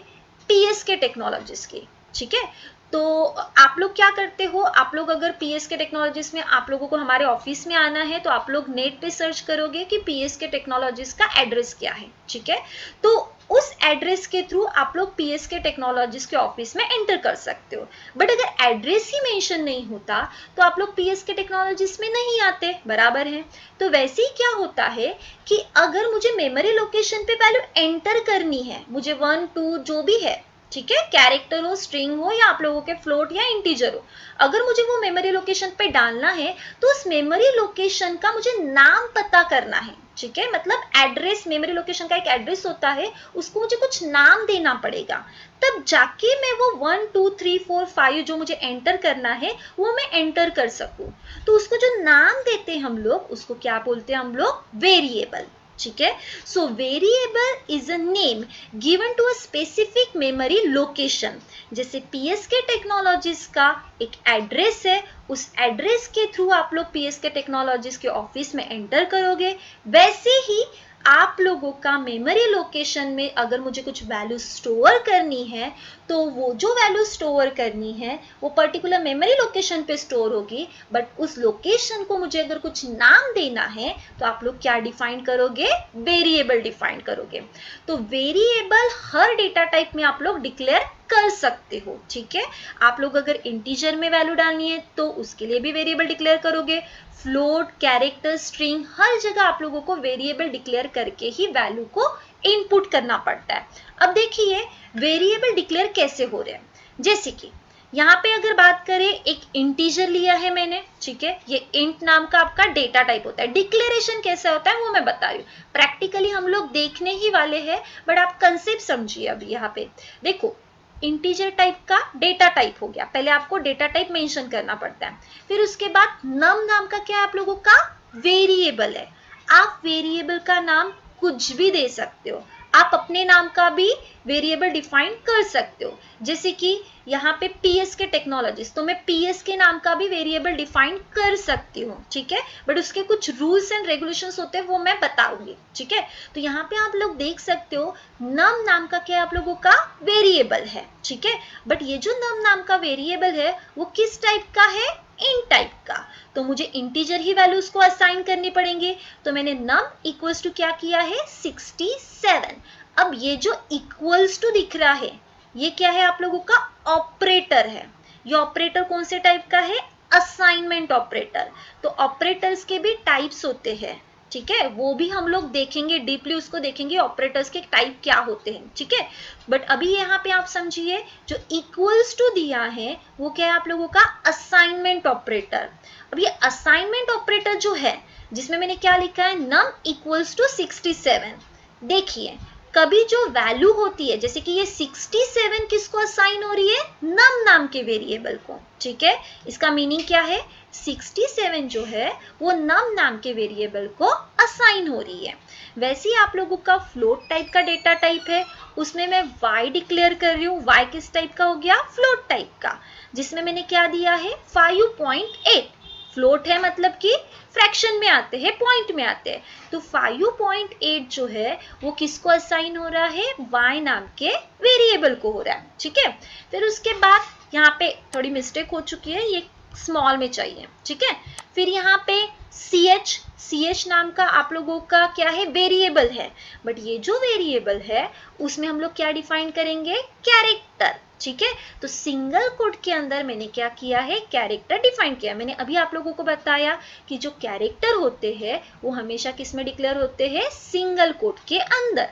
पीएसके टेक्नोलॉजीज की, ठीक है, तो आप लोग क्या करते हो, आप लोग अगर पीएसके टेक्नोलॉजीज में आप लोगों को हमारे ऑफिस में आना है तो आप लोग नेट पे सर्च करोगे कि पीएसके टेक्नोलॉजीज का एड्रेस क्या है, ठीक है, तो उस एड्रेस के थ्रू आप लोग पीएसके टेक्नोलॉजीज के ऑफिस में एंटर कर सकते हो। बट अगर एड्रेस ही मेंशन नहीं होता तो आप लोग पीएसके टेक्नोलॉजीज में नहीं आते, बराबर है। तो वैसे ही क्या होता है कि अगर मुझे मेमोरी लोकेशन पे वैल्यू एंटर करनी है, मुझे 1 2 जो भी है, ठीक है, कैरेक्टर हो, स्ट्रिंग हो, या आप लोगों के फ्लोट या इंटीजर हो, अगर मुझे वो मेमोरी लोकेशन पे डालना है तो उस मेमोरी लोकेशन का मुझे नाम पता करना है, ठीक है, मतलब एड्रेस, मेमोरी लोकेशन का एक एड्रेस होता है, उसको मुझे कुछ नाम देना पड़ेगा, तब जाके मैं वो 1 2 3 4 5 जो मुझे एंटर करना है वो मैं एंटर कर सकूं। तो उसको जो नाम देते हैं हम लोग, उसको क्या बोलते हैं हम लोग, वेरिएबल, ठीक है। So variable is a name given to a specific memory location. जैसे पीएसके टेक्नोलॉजीज का एक एड्रेस है, उस एड्रेस के थ्रू आप लोग पीएसके टेक्नोलॉजीज के ऑफिस में एंटर करोगे, वैसे ही आप लोगों का मेमोरी लोकेशन में अगर मुझे कुछ वैल्यू स्टोर करनी है तो वो जो वैल्यू स्टोर करनी है वो पर्टिकुलर मेमोरी लोकेशन पे स्टोर होगी, बट उस लोकेशन को मुझे अगर कुछ नाम देना है तो आप लोग क्या डिफाइन करोगे, वेरिएबल डिफाइन करोगे। तो वेरिएबल हर डेटा टाइप में आप लोग डिक्लेयर कर सकते हो, ठीक है। आप लोग अगर इंटीजर में वैल्यू डालनी है तो उसके लिए भी वेरिएबल डिक्लेयर करोगे, फ्लोट, कैरेक्टर, स्ट्रिंग, हर जगह आप लोगों को वेरिएबल डिक्लेयर करके ही वैल्यू को इनपुट करना पड़ता है। अब देखिए वेरिएबल डिक्लेयर कैसे हो रहे हैं, जैसे कि यहाँ पे अगर बात करें, एक इंटीजर लिया है मैंने, ठीक है, ये इंट नाम का आपका डेटा टाइप होता है। डिक्लेरेशन कैसा होता है वो मैं बता रही हूँ, प्रैक्टिकली हम लोग देखने ही वाले हैं, बट आप कंसेप्ट समझिए। अभी यहाँ पे देखो, इंटीजर टाइप का डेटा टाइप हो गया, पहले आपको डेटा टाइप मेंशन करना पड़ता है, फिर उसके बाद नम नाम का क्या आप लोगों का वेरिएबल है। आप वेरिएबल का नाम कुछ भी दे सकते हो, आप अपने नाम का भी वेरिएबल डिफाइन कर सकते हो। जैसे कि यहाँ पे पीएस के टेक्नोलॉजीज, तो मैं पीएस के नाम का भी वेरिएबल डिफाइन कर सकती हूँ, ठीक है, बट उसके कुछ रूल्स एंड रेगुलेशंस होते हैं वो मैं बताऊंगी, ठीक है। तो यहाँ पे आप लोग देख सकते हो नम नाम का क्या आप लोगों का वेरिएबल है, ठीक है, बट ये जो नम नाम का वेरिएबल है वो किस टाइप का है, इंट टाइप का, तो मुझे इंटीजर ही वैल्यूज को असाइन करनी पड़ेंगे। तो मैंने नम इक्वल्स टू क्या किया है, 67। अब ये जो इक्वल्स टू दिख रहा है ये क्या है, आप लोगों का ऑपरेटर है। ये ऑपरेटर कौन से टाइप का है, असाइनमेंट ऑपरेटर। तो ऑपरेटर्स के भी टाइप्स होते हैं, ठीक है, वो भी हम लोग देखेंगे डीपली, उसको देखेंगे ऑपरेटर्स के टाइप क्या होते हैं, ठीक है। बट अभी यहाँ पे आप समझिए जो इक्वल्स टू दिया है वो क्या है आप लोगों का, असाइनमेंट ऑपरेटर। अब ये असाइनमेंट ऑपरेटर जो है जिसमें मैंने क्या लिखा है, नम इक्वल्स टू 67। देखिए कभी जो वैल्यू होती है, जैसे कि ये 67 किसको असाइन हो रही है, नम नाम के वेरिएबल को, ठीक है। इसका मीनिंग क्या है, 67 जो है वो नम नाम के वेरिएबल को असाइन हो रही है। वैसे ही आप लोगों का फ्लोट टाइप का डेटा टाइप है, उसमें मैं y डिक्लेयर कर रही हूँ। y किस टाइप का हो गया, फ्लोट टाइप का, जिसमें मैंने क्या दिया है, 5.8। फ्लोट है मतलब कि फ्रैक्शन में आते हैं, पॉइंट में आते हैं, तो 5.8 जो है वो किसको असाइन हो रहा है, y नाम के वेरिएबल को हो रहा है, ठीक है। फिर उसके बाद यहाँ पे थोड़ी मिस्टेक हो चुकी है, ये स्मॉल में चाहिए, ठीक है। फिर यहाँ पे ch नाम का आप लोगों का क्या है, वेरिएबल है, बट ये जो वेरिएबल है उसमें हम लोग क्या डिफाइन करेंगे, कैरेक्टर, ठीक है। तो सिंगल कोट के अंदर मैंने क्या किया है, कैरेक्टर डिफाइन किया। मैंने अभी आप लोगों को बताया कि जो कैरेक्टर होते हैं वो हमेशा किस में डिक्लेयर होते हैं, सिंगल कोट के अंदर।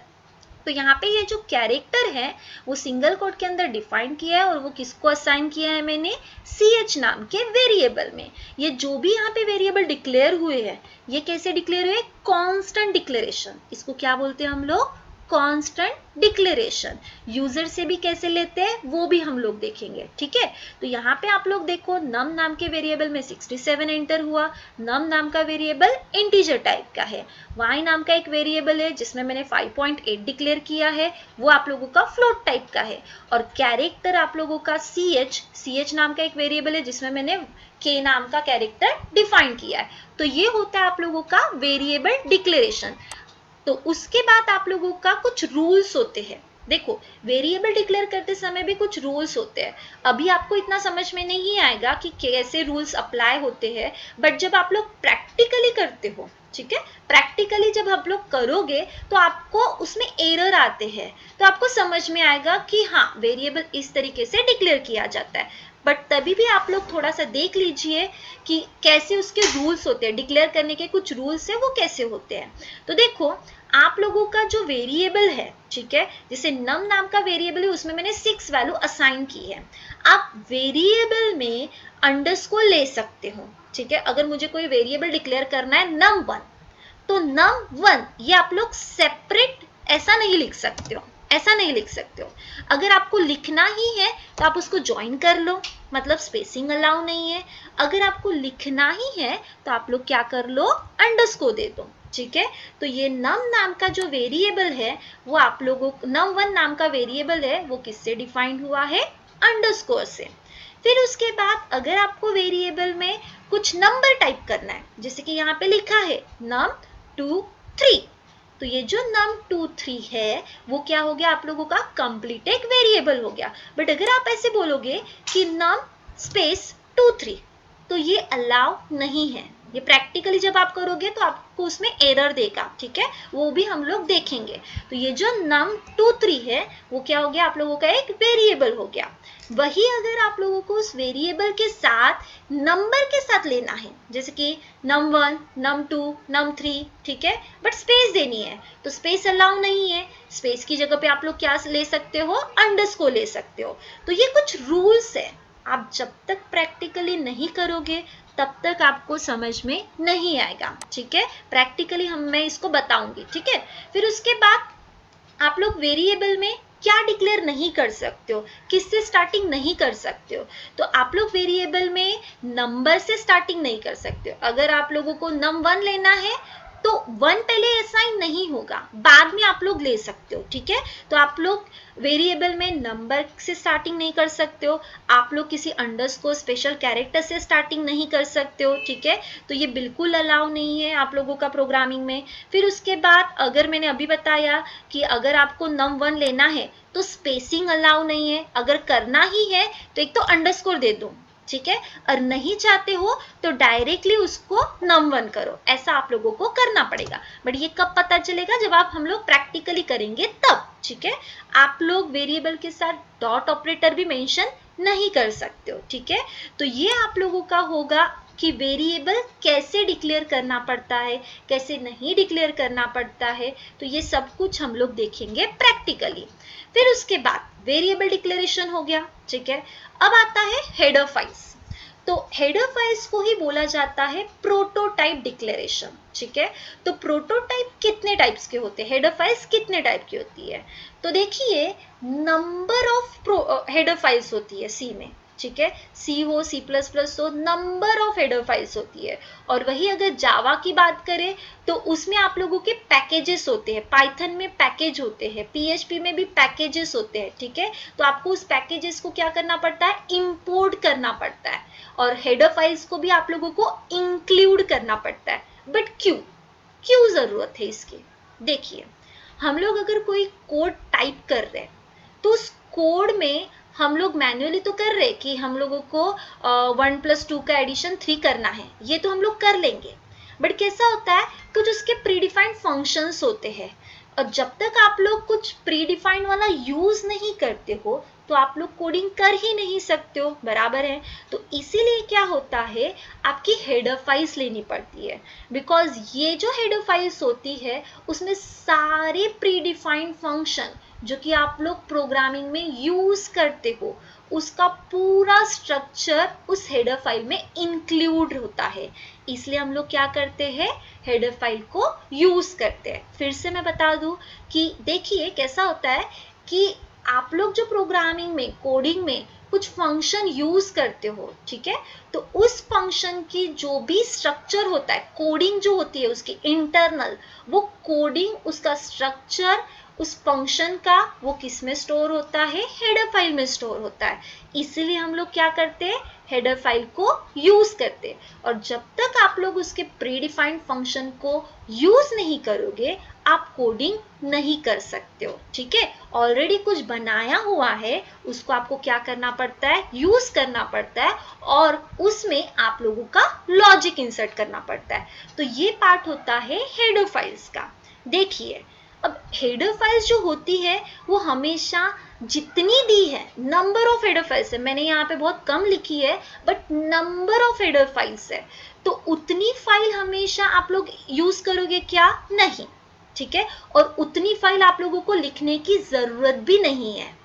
तो यहाँ पे ये जो कैरेक्टर है वो सिंगल कोट के अंदर डिफाइन किया है और वो किसको असाइन किया है मैंने, ch नाम के वेरिएबल में। ये जो भी यहाँ पे वेरिएबल डिक्लेयर हुए हैं ये कैसे डिक्लेयर हुए, कांस्टेंट डिक्लेरेशन, इसको क्या बोलते हैं हम लोग, कांस्टेंट डिक्लेरेशन। यूजर से भी कैसे लेते हैं वो भी हम लोग देखेंगे, ठीक है। तो यहाँ पे आप लोग देखो num नाम के वेरिएबल में 67 एंटर हुआ। num नाम का वेरिएबल इंटीजर टाइप का है। y नाम का एक वेरिएबल है जिसमें मैंने 5.8 डिक्लेयर किया है, वो आप लोगों का फ्लोट टाइप का है। और कैरेक्टर आप लोगों का ch नाम का एक वेरिएबल है जिसमें मैंने k नाम का कैरेक्टर डिफाइन किया है। तो ये होता है आप लोगों का वेरिएबल डिक्लेरेशन। तो उसके बाद आप लोगों का कुछ रूल्स होते हैं। देखो वेरिएबल डिक्लेयर करते समय भी कुछ रूल्स होते हैं। अभी आपको इतना समझ में नहीं आएगा कि कैसे रूल्स अप्लाई होते हैं, बट जब आप लोग प्रैक्टिकली करते हो, ठीक है, प्रैक्टिकली जब आप लोग करोगे तो आपको उसमें एरर आते हैं, तो आपको समझ में आएगा कि हाँ वेरिएबल इस तरीके से डिक्लेयर किया जाता है। बट तभी भी आप लोग थोड़ा सा देख लीजिए कि कैसे उसके रूल्स होते हैं, डिक्लेयर करने के कुछ रूल्स है वो कैसे होते हैं। तो देखो आप लोगों का जो वेरिएबल है, ठीक है, जैसे num नाम का वेरिएबल है उसमें मैंने 6 वैल्यू असाइन की है। आप वेरिएबल में अंडरस्कोर ले सकते हो, ठीक है। अगर मुझे कोई वेरिएबल डिक्लेयर करना है num1, तो num1 ये आप लोग सेपरेट ऐसा नहीं लिख सकते हो, ऐसा नहीं लिख सकते हो। अगर आपको लिखना ही है तो आप उसको ज्वाइन कर लो, मतलब स्पेसिंग अलाउ नहीं है। अगर आपको लिखना ही है तो आप लोग क्या कर लो, अंडरस्कोर दे दो, ठीक है। तो ये num नाम का जो वेरिएबल है वो आप लोगों num1 नाम का वेरिएबल है वो किससे डिफाइंड हुआ है, अंडरस्कोर से। फिर उसके बाद अगर आपको वेरिएबल में कुछ नंबर टाइप करना है, जैसे कि यहाँ पे लिखा है num2 3, तो ये जो num2 3 है वो क्या हो गया आप लोगों का कंप्लीट एक वेरिएबल हो गया। बट अगर आप ऐसे बोलोगे कि num स्पेस 2 3, तो ये अलाउ नहीं है। ये प्रैक्टिकली जब आप करोगे तो आपको उसमें एरर देगा, ठीक है, वो भी हम लोग देखेंगे। तो ये जो num2 3 है वो क्या हो गया आप लोगों का एक वेरिएबल हो गया। वही अगर आप लोगों को उस वेरिएबल के साथ नंबर के साथ लेना है, जैसे कि num1 num2 num3, ठीक है, बट स्पेस देनी है तो स्पेस अलाउ नहीं है। स्पेस की जगह पे आप लोग क्या ले सकते हो, अंडरस्कोर ले सकते हो। तो ये कुछ रूल्स है, आप जब तक प्रैक्टिकली नहीं करोगे तब तक आपको समझ में नहीं आएगा, ठीक है। प्रैक्टिकली मैं इसको बताऊंगी, ठीक है। फिर उसके बाद आप लोग वेरिएबल में क्या डिक्लेयर नहीं कर सकते हो, किससे स्टार्टिंग नहीं कर सकते हो। तो आप लोग वेरिएबल में नंबर से स्टार्टिंग नहीं कर सकते हो। अगर आप लोगों को num1 लेना है तो 1 पहले असाइन नहीं होगा, बाद में आप लोग ले सकते हो, ठीक है। तो आप लोग वेरिएबल में नंबर से स्टार्टिंग नहीं कर सकते हो, आप लोग किसी अंडरस्कोर स्पेशल कैरेक्टर से स्टार्टिंग नहीं कर सकते हो, ठीक है। तो ये बिल्कुल अलाउ नहीं है आप लोगों का प्रोग्रामिंग में। फिर उसके बाद अगर मैंने अभी बताया कि अगर आपको num1 लेना है तो स्पेसिंग अलाउ नहीं है। अगर करना ही है तो एक तो अंडरस्कोर दे दो, ठीक है, और नहीं चाहते हो तो डायरेक्टली उसको num1 करो, ऐसा आप लोगों को करना पड़ेगा। बट ये कब पता चलेगा, जब आप हम लोग प्रैक्टिकली करेंगे तब, ठीक है। आप लोग वेरिएबल के साथ डॉट ऑपरेटर भी मेंशन नहीं कर सकते हो, ठीक है। तो ये आप लोगों का होगा कि वेरिएबल कैसे डिक्लेयर करना पड़ता है, कैसे नहीं डिक्लेयर करना पड़ता है। तो ये सब कुछ हम लोग देखेंगे प्रैक्टिकली। फिर उसके बाद वेरिएबल डिक्लेरेशन हो गया, ठीक है। अब आता है हेडर फाइल्स। तो हेडर फाइल्स को ही बोला जाता है प्रोटोटाइप डिक्लेरेशन, ठीक है। तो प्रोटोटाइप कितने टाइप्स के होते हैं, हेडर फाइल्स कितने टाइप की होती है। तो देखिए नंबर ऑफ हेडर फाइल्स होती है सी में, ठीक है, सी हो C++ हो, नंबर ऑफ हेडर फाइल्स होती है। और वही अगर जावा की बात करें तो उसमें आप लोगों के पैकेजेस होते हैं, पाइथन में पैकेज होते हैं, PHP में भी पैकेजेस होते हैं, ठीक है। तो आपको उस पैकेजेस को क्या करना पड़ता है, इंपोर्ट करना पड़ता है। और हेडर फाइल्स को भी आप लोगों को इंक्लूड करना पड़ता है। बट क्यों जरूरत है इसकी, देखिए हम लोग अगर कोई कोड टाइप कर रहे हैं तो उस कोड में हम लोग मैन्युअली तो कर रहे कि हम लोगों को 1+2 का एडिशन 3 करना है, ये तो हम लोग कर लेंगे। बट कैसा होता है, कुछ उसके प्रीडिफाइंड फंक्शंस होते हैं, और जब तक आप लोग कुछ प्रीडिफाइंड वाला यूज नहीं करते हो तो आप लोग कोडिंग कर ही नहीं सकते हो, बराबर है। तो इसीलिए क्या होता है, आपकी हेडर फाइल्स लेनी पड़ती है। बिकॉज ये जो हेडर फाइल्स होती है उसमें सारे प्रीडिफाइंड फंक्शन जो कि आप लोग प्रोग्रामिंग में यूज करते हो उसका पूरा स्ट्रक्चर उस हेडर फाइल में इंक्लूड होता है। इसलिए हम लोग क्या करते हैं, हेडर फाइल को यूज करते हैं। फिर से मैं बता दूं कि देखिए कैसा होता है कि आप लोग जो प्रोग्रामिंग में, कोडिंग में कुछ फंक्शन यूज करते हो, ठीक है, तो उस फंक्शन की जो भी स्ट्रक्चर होता है, कोडिंग जो होती है उसकी इंटरनल, वो कोडिंग, उसका स्ट्रक्चर, उस फंक्शन का, वो किस में स्टोर होता है, हेडर फाइल में स्टोर होता है। इसीलिए हम लोग क्या करते हैं, हेडर फाइल को यूज करते हैं। और जब तक आप लोग उसके प्रीडिफाइंड फंक्शन को यूज नहीं करोगे, आप कोडिंग नहीं कर सकते हो, ठीक है। ऑलरेडी कुछ बनाया हुआ है, उसको आपको क्या करना पड़ता है, यूज करना पड़ता है, और उसमें आप लोगों का लॉजिक इंसर्ट करना पड़ता है। तो ये पार्ट होता है हेडर फाइल्स का। देखिए अब हेडर फाइल्स जो होती है वो हमेशा जितनी दी है, नंबर ऑफ हेडर फाइल्स है, मैंने यहाँ पे बहुत कम लिखी है but number of header files है, तो उतनी फाइल हमेशा आप लोग यूज करोगे क्या, नहीं, ठीक है। और उतनी फाइल आप लोगों को लिखने की जरूरत भी नहीं है।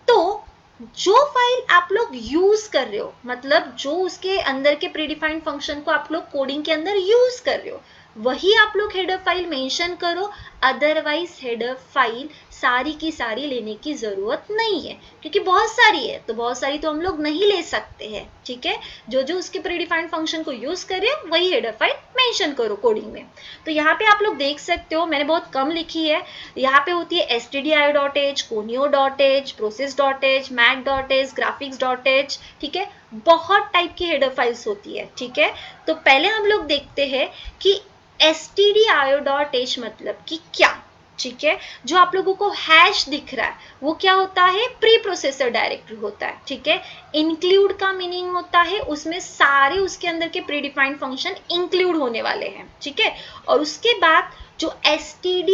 तो जो फाइल आप लोग यूज कर रहे हो, मतलब जो उसके अंदर के प्रीडिफाइंड फंक्शन को आप लोग कोडिंग के अंदर यूज कर रहे हो, वही आप लोग हेडर फाइल मेंशन करो। अदरवाइज हेडर फाइल सारी की सारी लेने की जरूरत नहीं है, क्योंकि बहुत सारी है, तो बहुत सारी तो हम लोग नहीं ले सकते हैं, ठीक है। जो जो उसके प्रीडिफाइंड फंक्शन को यूज करे वही हेडर फाइल मेंशन करो कोडिंग में। तो यहाँ पे आप लोग देख सकते हो, मैंने बहुत कम लिखी है। यहाँ पे होती है stdio.h, conio.h, process.h, mac.h, graphics.h, ठीक है। बहुत टाइप की हेडर फाइल्स होती है, ठीक है। तो पहले हम लोग देखते हैं कि stdio.h मतलब कि क्या, ठीक है। जो आप लोगों को हैश दिख रहा है वो क्या होता है, प्री प्रोसेसर डायरेक्टरी होता है, ठीक है। इंक्लूड का मीनिंग होता है उसमें सारे उसके अंदर के प्रीडिफाइंड फंक्शन इंक्लूड होने वाले हैं, ठीक है। और उसके बाद जो stdio.h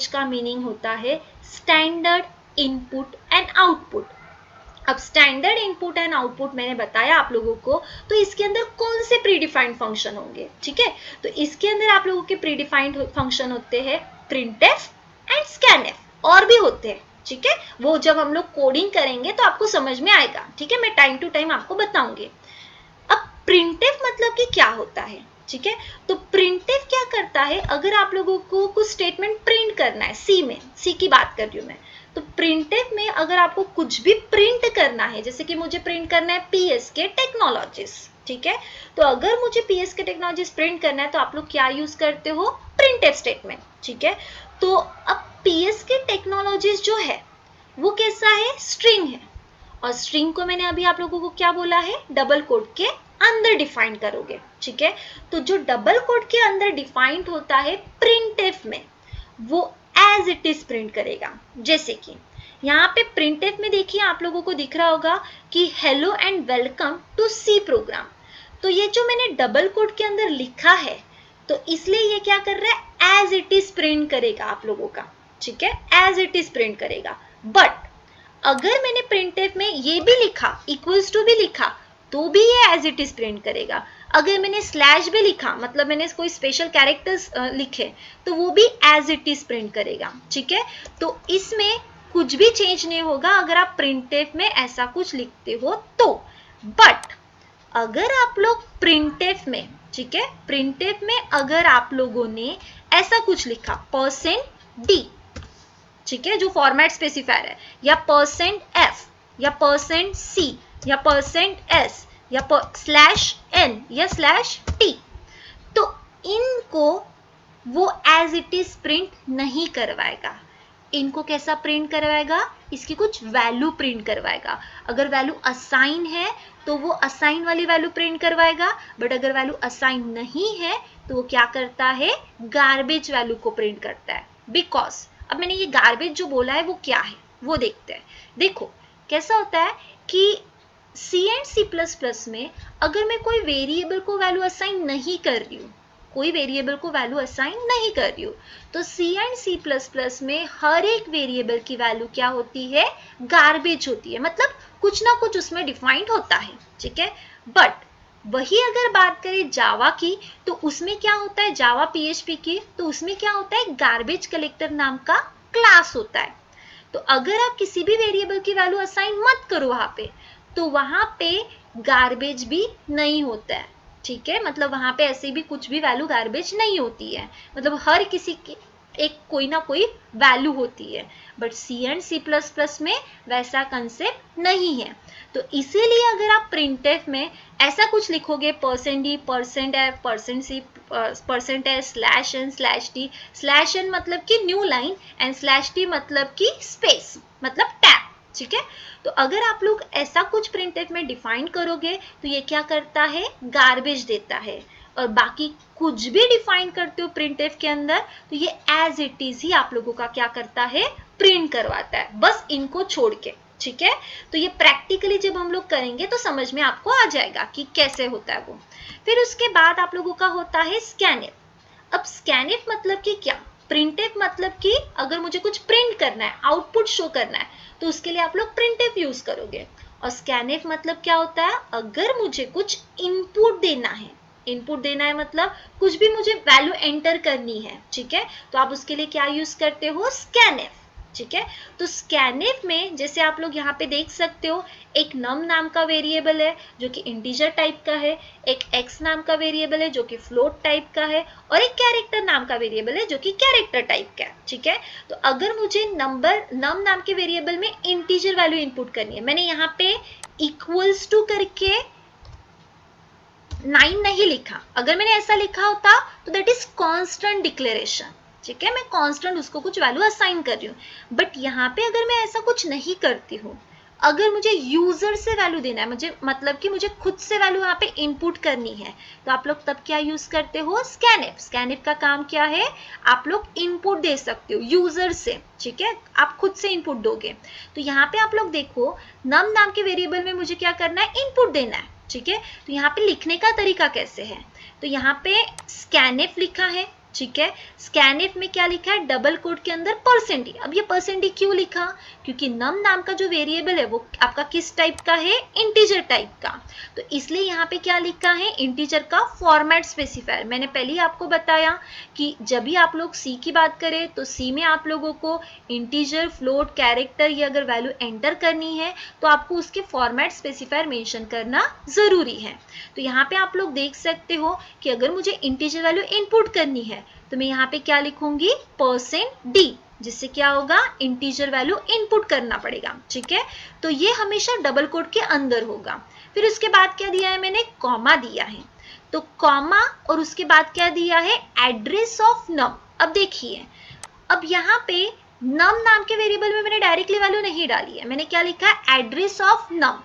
का मीनिंग होता है स्टैंडर्ड इनपुट एंड आउटपुट। अब स्टैंडर्ड इनपुट एंड आउटपुट मैंने बताया आप लोगों को, तो इसके अंदर कौन से प्रीडिफाइंड फंक्शन होंगे, ठीक है। तो इसके अंदर आप लोगों के प्रीडिफाइंड फंक्शन होते हैं printf एंड scanf, और भी होते हैं, ठीक है। वो जब हम लोग कोडिंग करेंगे तो आपको समझ में आएगा, ठीक है, मैं टाइम टू टाइम आपको बताऊंगी। अब printf मतलब कि क्या होता है, ठीक है। तो printf क्या करता है, अगर आप लोगों को कुछ स्टेटमेंट प्रिंट करना है, सी की बात कर रही हूं मैं, तो printf में अगर आपको कुछ भी प्रिंट करना है, जैसे कि मुझे प्रिंट करना है पीएसके टेक्नोलॉजीज, ठीक है। तो अगर मुझे पीएसके टेक्नोलॉजीज प्रिंट करना है तो आप लोग क्या यूज करते हो, printf स्टेटमेंट, ठीक है। तो अब पीएसके टेक्नोलॉजीज जो है वो कैसा है, स्ट्रिंग है, और स्ट्रिंग को मैंने अभी आप लोगों को क्या बोला है, डबल कोट के अंदर डिफाइन करोगे, ठीक है। तो जो डबल कोट के अंदर डिफाइंड होता है printf में, वो एज इट इज प्रिंट करेगा। जैसे कि यहाँ पे printf में देखिए आप लोगों को दिख रहा होगा कि hello and welcome to C program. तो ये जो मैंने डबल कोट के अंदर लिखा है, तो इसलिए ये क्या कर रहा है, एज इट इज प्रिंट करेगा आप लोगों का, ठीक है, एज इट इज प्रिंट करेगा। बट अगर मैंने printf में ये भी लिखा, इक्वल्स टू भी लिखा, तो भी ये एज इट इज प्रिंट करेगा। अगर मैंने स्लैश भी लिखा, मतलब मैंने कोई स्पेशल कैरेक्टर्स लिखे, तो वो भी एज इट इज प्रिंट करेगा, ठीक है। तो इसमें कुछ भी चेंज नहीं होगा अगर आप printf में ऐसा कुछ लिखते हो तो। बट अगर आप लोग printf में, ठीक है, printf में अगर आप लोगों ने ऐसा कुछ लिखा %d, ठीक है, जो फॉर्मेट स्पेसिफायर है, या %f या %c या %s या /n या /t, तो इनको वो एज इट इज प्रिंट नहीं करवाएगा। इनको कैसा प्रिंट करवाएगा, इसकी कुछ वैल्यू प्रिंट करवाएगा। अगर वैल्यू असाइन है तो वो असाइन वाली वैल्यू प्रिंट करवाएगा, बट अगर वैल्यू असाइन नहीं है तो वो क्या करता है, गार्बेज वैल्यू को प्रिंट करता है। बिकॉज अब मैंने ये गार्बेज जो बोला है वो क्या है वो देखते हैं। देखो कैसा होता है कि सी एंड C++ में अगर मैं कोई वेरिएबल को वैल्यू असाइन नहीं कर रही हूँ, कोई वेरिएबल को वैल्यू असाइन नहीं कर रही हूँ, तो C एंड C++ में हर एक वेरिएबल की वैल्यू क्या होती है, गार्बेज होती है, मतलब कुछ ना कुछ उसमें डिफाइंड होता है, ठीक है। बट वही अगर बात करें जावा की, तो उसमें क्या होता है, जावा PHP की, तो उसमें क्या होता है, गार्बेज कलेक्टर नाम का क्लास होता है। तो अगर आप किसी भी वेरिएबल की वैल्यू असाइन मत करो वहां पे, तो वहां पे गार्बेज भी नहीं होता है, ठीक है, मतलब वहां पे ऐसे भी कुछ भी वैल्यू गार्बेज नहीं होती है, मतलब हर किसी की एक कोई ना कोई वैल्यू होती है, but C and C plus plus में वैसा कंसेप्ट नहीं है। तो इसीलिए अगर आप प्रिंटफ में ऐसा कुछ लिखोगे %d, %f, %c, %s, /n, /t, /n मतलब कि न्यू लाइन एंड /t मतलब कि स्पेस, मतलब टैब, ठीक है। तो अगर आप लोग ऐसा कुछ प्रिंटफ में डिफाइन करोगे तो ये क्या करता है, गार्बेज देता है, और बाकी कुछ भी डिफाइन करते हो प्रिंटफ के अंदर तो ये एज इट इज ही आप लोगों का क्या करता है, प्रिंट करवाता है, बस इनको छोड़ के, ठीक है। तो ये प्रैक्टिकली जब हम लोग करेंगे तो समझ में आपको आ जाएगा कि कैसे होता है वो। फिर उसके बाद आप लोगों का होता है स्कैनफ। अब स्कैनफ मतलब कि क्या, प्रिंटफ मतलब कि अगर मुझे कुछ प्रिंट करना है, आउटपुट शो करना है, तो उसके लिए आप लोग प्रिंटफ यूज करोगे। और स्कैनफ मतलब क्या होता है, अगर मुझे कुछ इनपुट देना है, इनपुट देना है मतलब कुछ भी मुझे वैल्यू एंटर करनी है, ठीक है, तो आप उसके लिए क्या यूज करते हो, स्कैनफ, ठीक है। तो स्कैनफ में जैसे आप लोग यहाँ पे देख सकते हो, एक नम नाम का वेरिएबल है जो कि इंटीजर टाइप का है, एक एक्स नाम का वेरिएबल है जो कि फ्लोट टाइप का है, और एक कैरेक्टर नाम का वेरिएबल है जो कि कैरेक्टर टाइप का है, ठीक है। तो अगर मुझे नम नाम के वेरिएबल में इंटीजर वैल्यू इनपुट करनी है, मैंने यहाँ पे इक्वल्स टू करके 9 नहीं लिखा, अगर मैंने ऐसा लिखा होता तो दैट इज कांस्टेंट डिक्लेरेशन, ठीक है, मैं कांस्टेंट उसको कुछ वैल्यू असाइन कर रही हूँ। बट यहाँ पे अगर मैं ऐसा कुछ नहीं करती हूँ, अगर मुझे यूजर से वैल्यू देना है, मुझे मतलब कि मुझे खुद से वैल्यू यहाँ पे इनपुट करनी है, तो आप लोग तब क्या यूज करते हो, स्कैनफ। स्कैनफ का काम क्या है, आप लोग इनपुट दे सकते हो यूजर से, ठीक है, आप खुद से इनपुट दोगे। तो यहाँ पे आप लोग देखो, नम नाम के वेरिएबल में मुझे क्या करना है, इनपुट देना है, ठीक है। तो यहाँ पे लिखने का तरीका कैसे है, तो यहाँ पे स्कैनफ लिखा है, ठीक है। स्कैनफ में क्या लिखा है, डबल कोट के अंदर %d। अब ये %d क्यों लिखा, क्योंकि नम नाम का जो वेरिएबल है वो आपका किस टाइप का है, इंटीजर टाइप का, तो इसलिए यहाँ पे क्या लिखा है, इंटीजर का फॉर्मेट स्पेसिफायर। मैंने पहले ही आपको बताया कि जब भी आप लोग सी की बात करें तो सी में आप लोगों को इंटीजर, फ्लोट, कैरेक्टर ये अगर वैल्यू एंटर करनी है तो आपको उसके फॉर्मेट स्पेसिफायर मेंशन करना जरूरी है। तो यहाँ पे आप लोग देख सकते हो कि अगर मुझे इंटीजर वैल्यू इनपुट करनी है तो मैं यहाँ पे क्या लिखूंगी, %d, जिससे क्या होगा, इंटीजर वैल्यू इनपुट करना पड़ेगा, ठीक है। तो ये हमेशा डबल कोट के अंदर होगा। फिर उसके बाद क्या दिया है मैंने, कॉमा दिया है, तो कॉमा और उसके बाद क्या दिया है, एड्रेस ऑफ नम। अब देखिए, अब यहाँ पे नम नाम के वेरिएबल में मैंने डायरेक्टली वैल्यू नहीं डाली है, मैंने क्या लिखा है, एड्रेस ऑफ नम,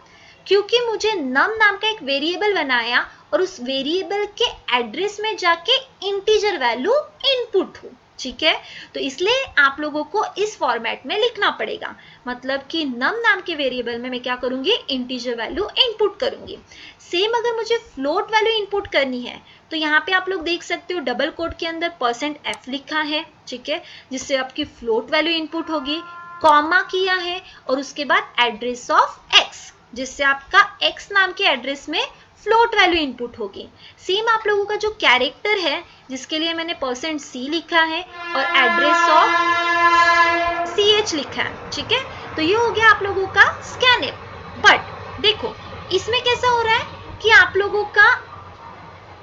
क्योंकि मुझे नम नाम का एक वेरिएबल बनाया और उस वेरिएबल के एड्रेस में जाके इंटीजर वैल्यू इनपुट हो, ठीक है। तो इसलिए आप लोगों को इस फॉर्मेट में लिखना पड़ेगा, मतलब कि नम नाम के वेरिएबल में मैं क्या करूंगी, इंटीजर वैल्यू इनपुट करूंगी। सेम अगर मुझे फ्लोट वैल्यू इनपुट करनी है तो यहाँ पे आप लोग देख सकते हो डबल कोट के अंदर %f लिखा है, ठीक है, जिससे आपकी फ्लोट वैल्यू इनपुट होगी, कॉमा किया है और उसके बाद एड्रेस ऑफ x, जिससे आपका x नाम के एड्रेस में फ्लोट वैल्यू इनपुट होगी। सेम आप लोगों का जो कैरेक्टर है जिसके लिए मैंने %c लिखा है और एड्रेस ऑफ ch लिखा है, ठीक है। तो ये हो गया आप लोगों का स्कैनफ। बट देखो इसमें कैसा हो रहा है कि आप लोगों का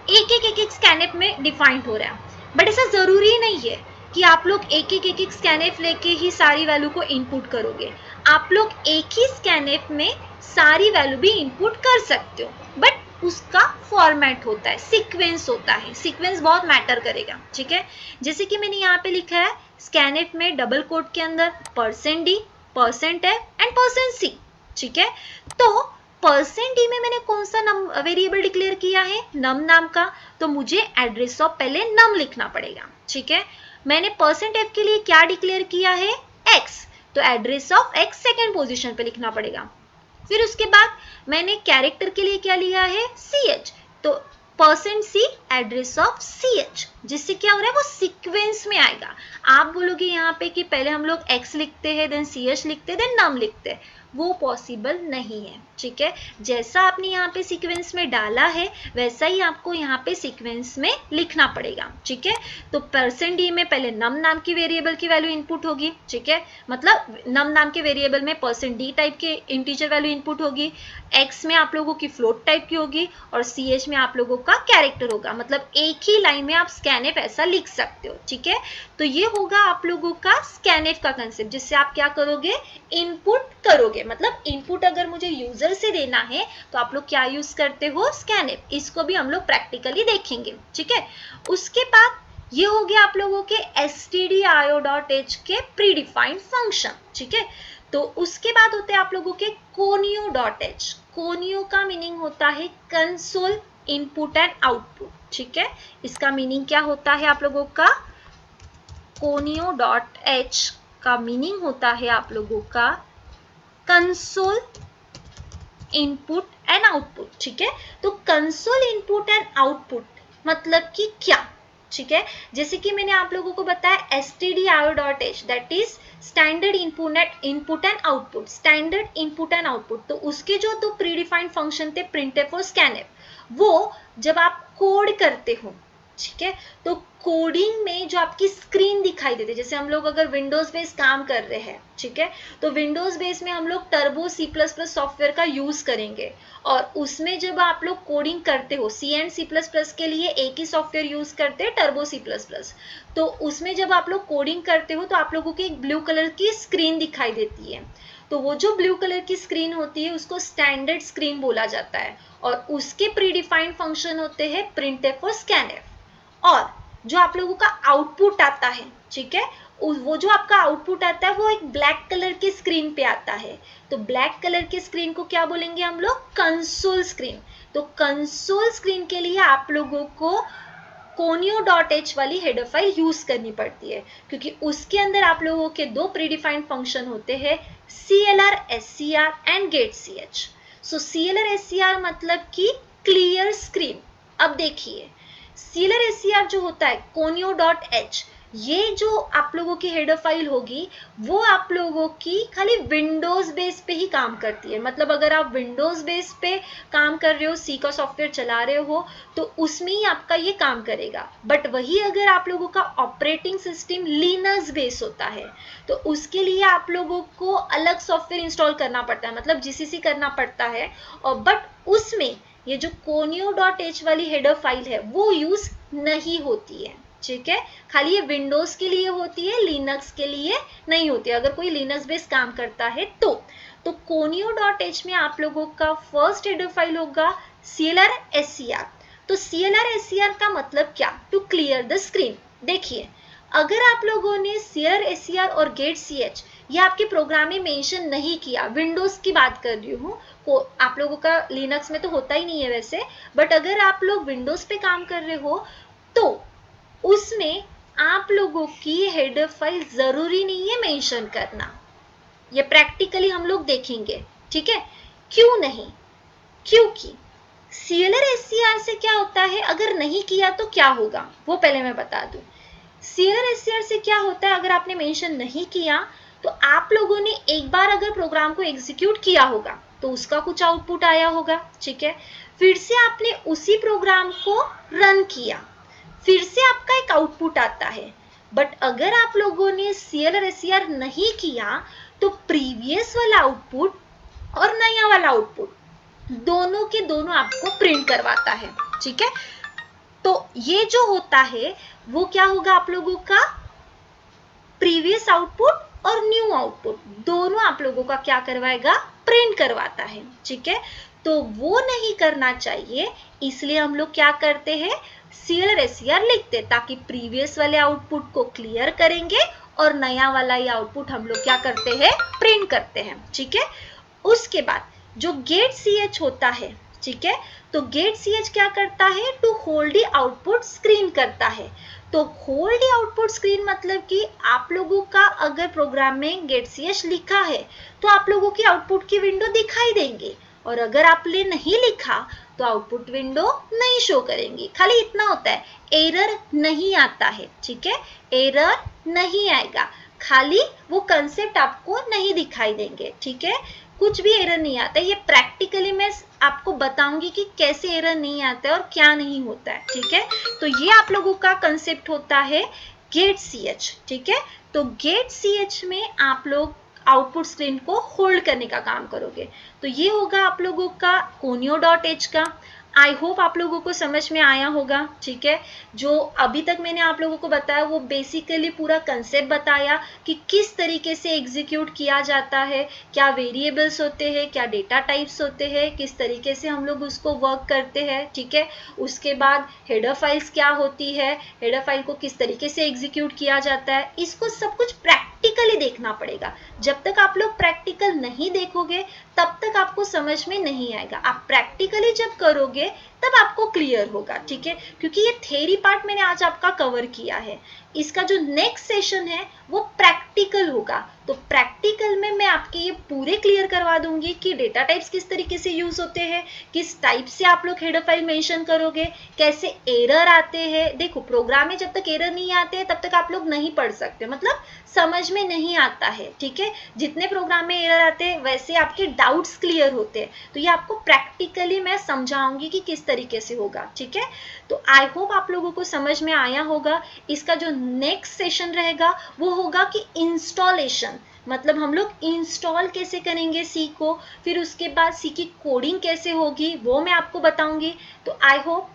एक स्कैनफ में डिफाइंड हो रहा है, बट ऐसा जरूरी नहीं है कि आप लोग एक स्कैनफ लेके ही सारी वैल्यू को इनपुट करोगे। आप लोग एक ही स्कैनफ में सारी वैल्यू भी इनपुट कर सकते हो, बट उसका फॉर्मेट होता है, सीक्वेंस होता है, सीक्वेंस बहुत मैटर करेगा, ठीक है। जैसे कि मैंने यहाँ पे लिखा है स्कैनफ में डबल कोट के अंदर %d, %f एंड %c, ठीक है। तो %d में मैंने कौन सा वेरिएबल डिक्लेयर किया है, नम नाम का, तो मुझे एड्रेस ऑफ पहले नम लिखना पड़ेगा, ठीक है। मैंने %f के लिए क्या डिक्लेयर किया है, x, तो address of x second position पे लिखना पड़ेगा। फिर उसके बाद मैंने कैरेक्टर के लिए क्या लिया है, ch, तो %c एड्रेस ऑफ ch, जिससे क्या हो रहा है, वो सीक्वेंस में आएगा। आप बोलोगे यहाँ पे कि पहले हम लोग x लिखते हैं, देन ch लिखते हैं, देन नम लिखते हैं, वो पॉसिबल नहीं है, ठीक है। जैसा आपने यहाँ पे सीक्वेंस में डाला है वैसा ही आपको यहाँ पे सीक्वेंस में लिखना पड़ेगा, ठीक है। तो %d में पहले num नाम की वेरिएबल की वैल्यू इनपुट होगी, ठीक है, मतलब num नाम के वेरिएबल में %d टाइप के इंटीजर वैल्यू इनपुट होगी, x में आप लोगों की फ्लोट टाइप की होगी और ch में आप लोगों का कैरेक्टर होगा। मतलब एक ही लाइन में आप scanf ऐसा लिख सकते हो, ठीक है। तो ये होगा आप लोगों का scanf का कंसेप्ट, जिससे आप क्या करोगे, इनपुट करोगे। मतलब इनपुट अगर मुझे यूजर से देना है तो आप लोग क्या यूज करते हो, scanf। इसको भी हम लोग प्रैक्टिकली देखेंगे, ठीक है। उसके बाद ये हो गया आप लोगों के stdio.h के प्री डिफाइंड फंक्शन, ठीक है। तो उसके बाद होते हैं आप लोगों के conio.h। conio का मीनिंग होता है कंसोल इनपुट एंड आउटपुट, ठीक है। इसका मीनिंग क्या होता है आप लोगों का, conio.h का मीनिंग होता है आप लोगों का कंसोल इनपुट एंड आउटपुट, ठीक है। तो कंसोल इनपुट एंड आउटपुट मतलब कि क्या, ठीक है। जैसे कि मैंने आप लोगों को बताया stdio.h that is standard input and output, standard input and output. तो उसके जो दो प्री डिफाइंड फंक्शन थे printf और scanf, वो जब आप कोड करते हो, ठीक है, तो कोडिंग में जो आपकी स्क्रीन दिखाई देती है, जैसे हम लोग अगर विंडोज बेस काम कर रहे हैं, ठीक है, तो विंडोज बेस में हम लोग टर्बो C++ सॉफ्टवेयर का यूज करेंगे और उसमें जब आप लोग कोडिंग करते हो C एंड C++ के लिए एक ही सॉफ्टवेयर यूज करते हैं, टर्बो C++, तो उसमें जब आप लोग कोडिंग करते हो तो आप लोगों की एक ब्लू कलर की स्क्रीन दिखाई देती है। तो वो जो ब्लू कलर की स्क्रीन होती है उसको स्टैंडर्ड स्क्रीन बोला जाता है और उसके प्री डिफाइंड फंक्शन होते हैं printf और scanf। और जो आप लोगों का आउटपुट आता है, ठीक है, वो जो आपका आउटपुट आता है वो एक ब्लैक कलर की स्क्रीन पे आता है। तो ब्लैक कलर की स्क्रीन को क्या बोलेंगे हम लोग, कंसोल स्क्रीन। तो कंसोल स्क्रीन के लिए आप लोगों को conio.h वाली हेडर फाइल यूज करनी पड़ती है, क्योंकि उसके अंदर आप लोगों के दो प्रीडिफाइंड फंक्शन होते हैं clr scr and getch। So clr scr मतलब कि क्लियर स्क्रीन। अब देखिए clr scr जो होता है conio.h, ये जो आप लोगों की हेडर फाइल होगी वो आप लोगों की खाली विंडोज बेस पे ही काम करती है। मतलब अगर आप विंडोज बेस पे काम कर रहे हो, सी का सॉफ्टवेयर चला रहे हो, तो उसमें ही आपका ये काम करेगा। बट वही अगर आप लोगों का ऑपरेटिंग सिस्टम लिनक्स बेस होता है तो उसके लिए आप लोगों को अलग सॉफ्टवेयर इंस्टॉल करना पड़ता है, मतलब जीसीसी करना पड़ता है। और बट उसमें ये जो conio.h वाली हेडर फाइल है वो यूज नहीं होती है, ठीक है। खाली ये विंडोज के लिए होती है, लिनक्स के लिए नहीं होती है, अगर कोई लिनक्स बेस्ड काम करता है तो conio.h में आप लोगों का फर्स्ट हेडर फाइल होगा clr scr। तो clr scr का मतलब क्या, टू क्लियर द स्क्रीन। देखिए अगर आप लोगों ने clr scr और getch ये आपके प्रोग्राम में मेंशन नहीं किया, विंडोज की बात कर रही हूँ, को आप लोगों का लिनक्स में तो होता ही नहीं है वैसे, बट अगर आप लोग विंडोज पे काम कर रहे हो तो उसमें आप लोगों की हेडर फाइल जरूरी नहीं है मेंशन करना। ये प्रैक्टिकली हम लोग देखेंगे, ठीक है। क्यों नहीं, क्योंकि clr scr से क्या होता है, अगर नहीं किया तो क्या होगा वो पहले मैं बता दूं। clr scr से क्या होता है, अगर आपने मेंशन नहीं किया तो आप लोगों ने एक बार अगर प्रोग्राम को एग्जीक्यूट किया होगा तो उसका कुछ आउटपुट आया होगा, ठीक है। फिर से आपने उसी प्रोग्राम को रन किया, फिर से आपका एक आउटपुट आता है। बट अगर आप लोगों ने clr scr नहीं किया तो प्रीवियस वाला आउटपुट और नया वाला आउटपुट दोनों के दोनों आपको प्रिंट करवाता है, ठीक है। तो ये जो होता है वो क्या होगा, आप लोगों का प्रीवियस आउटपुट और न्यू आउटपुट दोनों आप लोगों का क्या करवाएगा, प्रिंट करवाता है, ठीक है। तो वो नहीं करना चाहिए, इसलिए हम लोग क्या करते हैं, clr scr लिखते, ताकि प्रीवियस वाले आउटपुट को क्लियर करेंगे और नया वाला ये आउटपुट हम लोग क्या करते हैं, प्रिंट करते हैं, ठीक है। उसके बाद जो getch होता है, ठीक है, तो getch क्या करता है, to hold the output screen करता है। तो होल्ड द आउटपुट स्क्रीन मतलब कि आप लोगों का अगर प्रोग्राम में getch लिखा है तो आप लोगों की आउटपुट की विंडो दिखाई देंगे, और अगर आपने नहीं लिखा तो आउटपुट विंडो नहीं शो करेंगी। खाली इतना होता है, एरर नहीं आता है, ठीक है, एरर नहीं आएगा, खाली वो कंसेप्ट आपको नहीं दिखाई देंगे, ठीक है। कुछ भी एरर नहीं आता है। ये प्रैक्टिकली मैं आपको बताऊंगी कि कैसे एरर नहीं आता है और क्या नहीं होता है, ठीक है। तो ये आप लोगों का कंसेप्ट होता है गेट CH, ठीक है। तो गेट CH में आप लोग आउटपुट स्क्रीन को होल्ड करने का काम करोगे। तो ये होगा आप लोगों का conio.h का। आई होप आप लोगों को समझ में आया होगा, ठीक है। जो अभी तक मैंने आप लोगों को बताया वो बेसिकली पूरा कंसेप्ट बताया कि किस तरीके से एग्जीक्यूट किया जाता है, क्या वेरिएबल्स होते हैं, क्या डेटा टाइप्स होते हैं, किस तरीके से हम लोग उसको वर्क करते हैं, ठीक है। उसके बाद हेडर फाइल्स क्या होती है, हेडर फाइल को किस तरीके से एग्जीक्यूट किया जाता है, इसको सब कुछ प्रैक्टिकली देखना पड़ेगा। जब तक आप लोग प्रैक्टिकल नहीं देखोगे तब तक आपको समझ में नहीं आएगा। आप प्रैक्टिकली जब करोगे तब आपको क्लियर होगा, ठीक है। क्योंकि ये थ्योरी पार्ट मैंने आज आपका कवर किया है। इसका जो नेक्स्ट सेशन है वो प्रैक्टिकल होगा। तो प्रैक्टिकल में मैं आपके ये पूरे क्लियर करवा दूंगी कि डेटा टाइप्स किस तरीके से यूज होते हैं, किस टाइप से आप लोग हेडर फाइल मेंशन करोगे, कैसे एरर आते हैं। देखो प्रोग्राम में जब तक एरर नहीं आते तब तक आप लोग नहीं पढ़ सकते, मतलब समझ में नहीं आता है, ठीक है। जितने प्रोग्राम में एरर आते हैं वैसे आपके डाउट्स क्लियर होते हैं। तो ये आपको प्रैक्टिकली मैं समझाऊंगी कि किस तरीके से होगा, ठीक है। तो आई होप आप लोगों को समझ में आया होगा। इसका जो नेक्स्ट सेशन रहेगा वो होगा कि इंस्टॉलेशन, मतलब हम लोग इंस्टॉल कैसे करेंगे सी को, फिर उसके बाद सी की कोडिंग कैसे होगी वो मैं आपको बताऊंगी। तो आई होप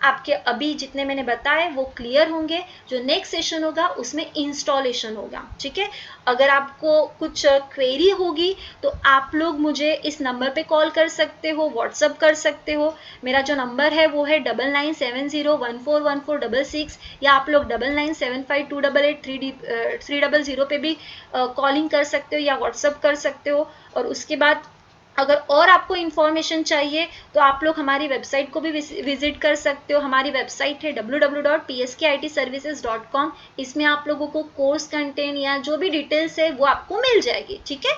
आपके अभी जितने मैंने बताए वो क्लियर होंगे। जो नेक्स्ट सेशन होगा उसमें इंस्टॉलेशन होगा, ठीक है। अगर आपको कुछ क्वेरी होगी तो आप लोग मुझे इस नंबर पे कॉल कर सकते हो, व्हाट्सअप कर सकते हो। मेरा जो नंबर है वो है 9970141466, या आप लोग 9975288300 पे भी कॉलिंग कर सकते हो या व्हाट्सअप कर सकते हो। और उसके बाद अगर और आपको इन्फॉर्मेशन चाहिए तो आप लोग हमारी वेबसाइट को भी विजिट कर सकते हो। हमारी वेबसाइट है www.pskitservices.com। इसमें आप लोगों को कोर्स कंटेंट या जो भी डिटेल्स है वो आपको मिल जाएगी, ठीक है।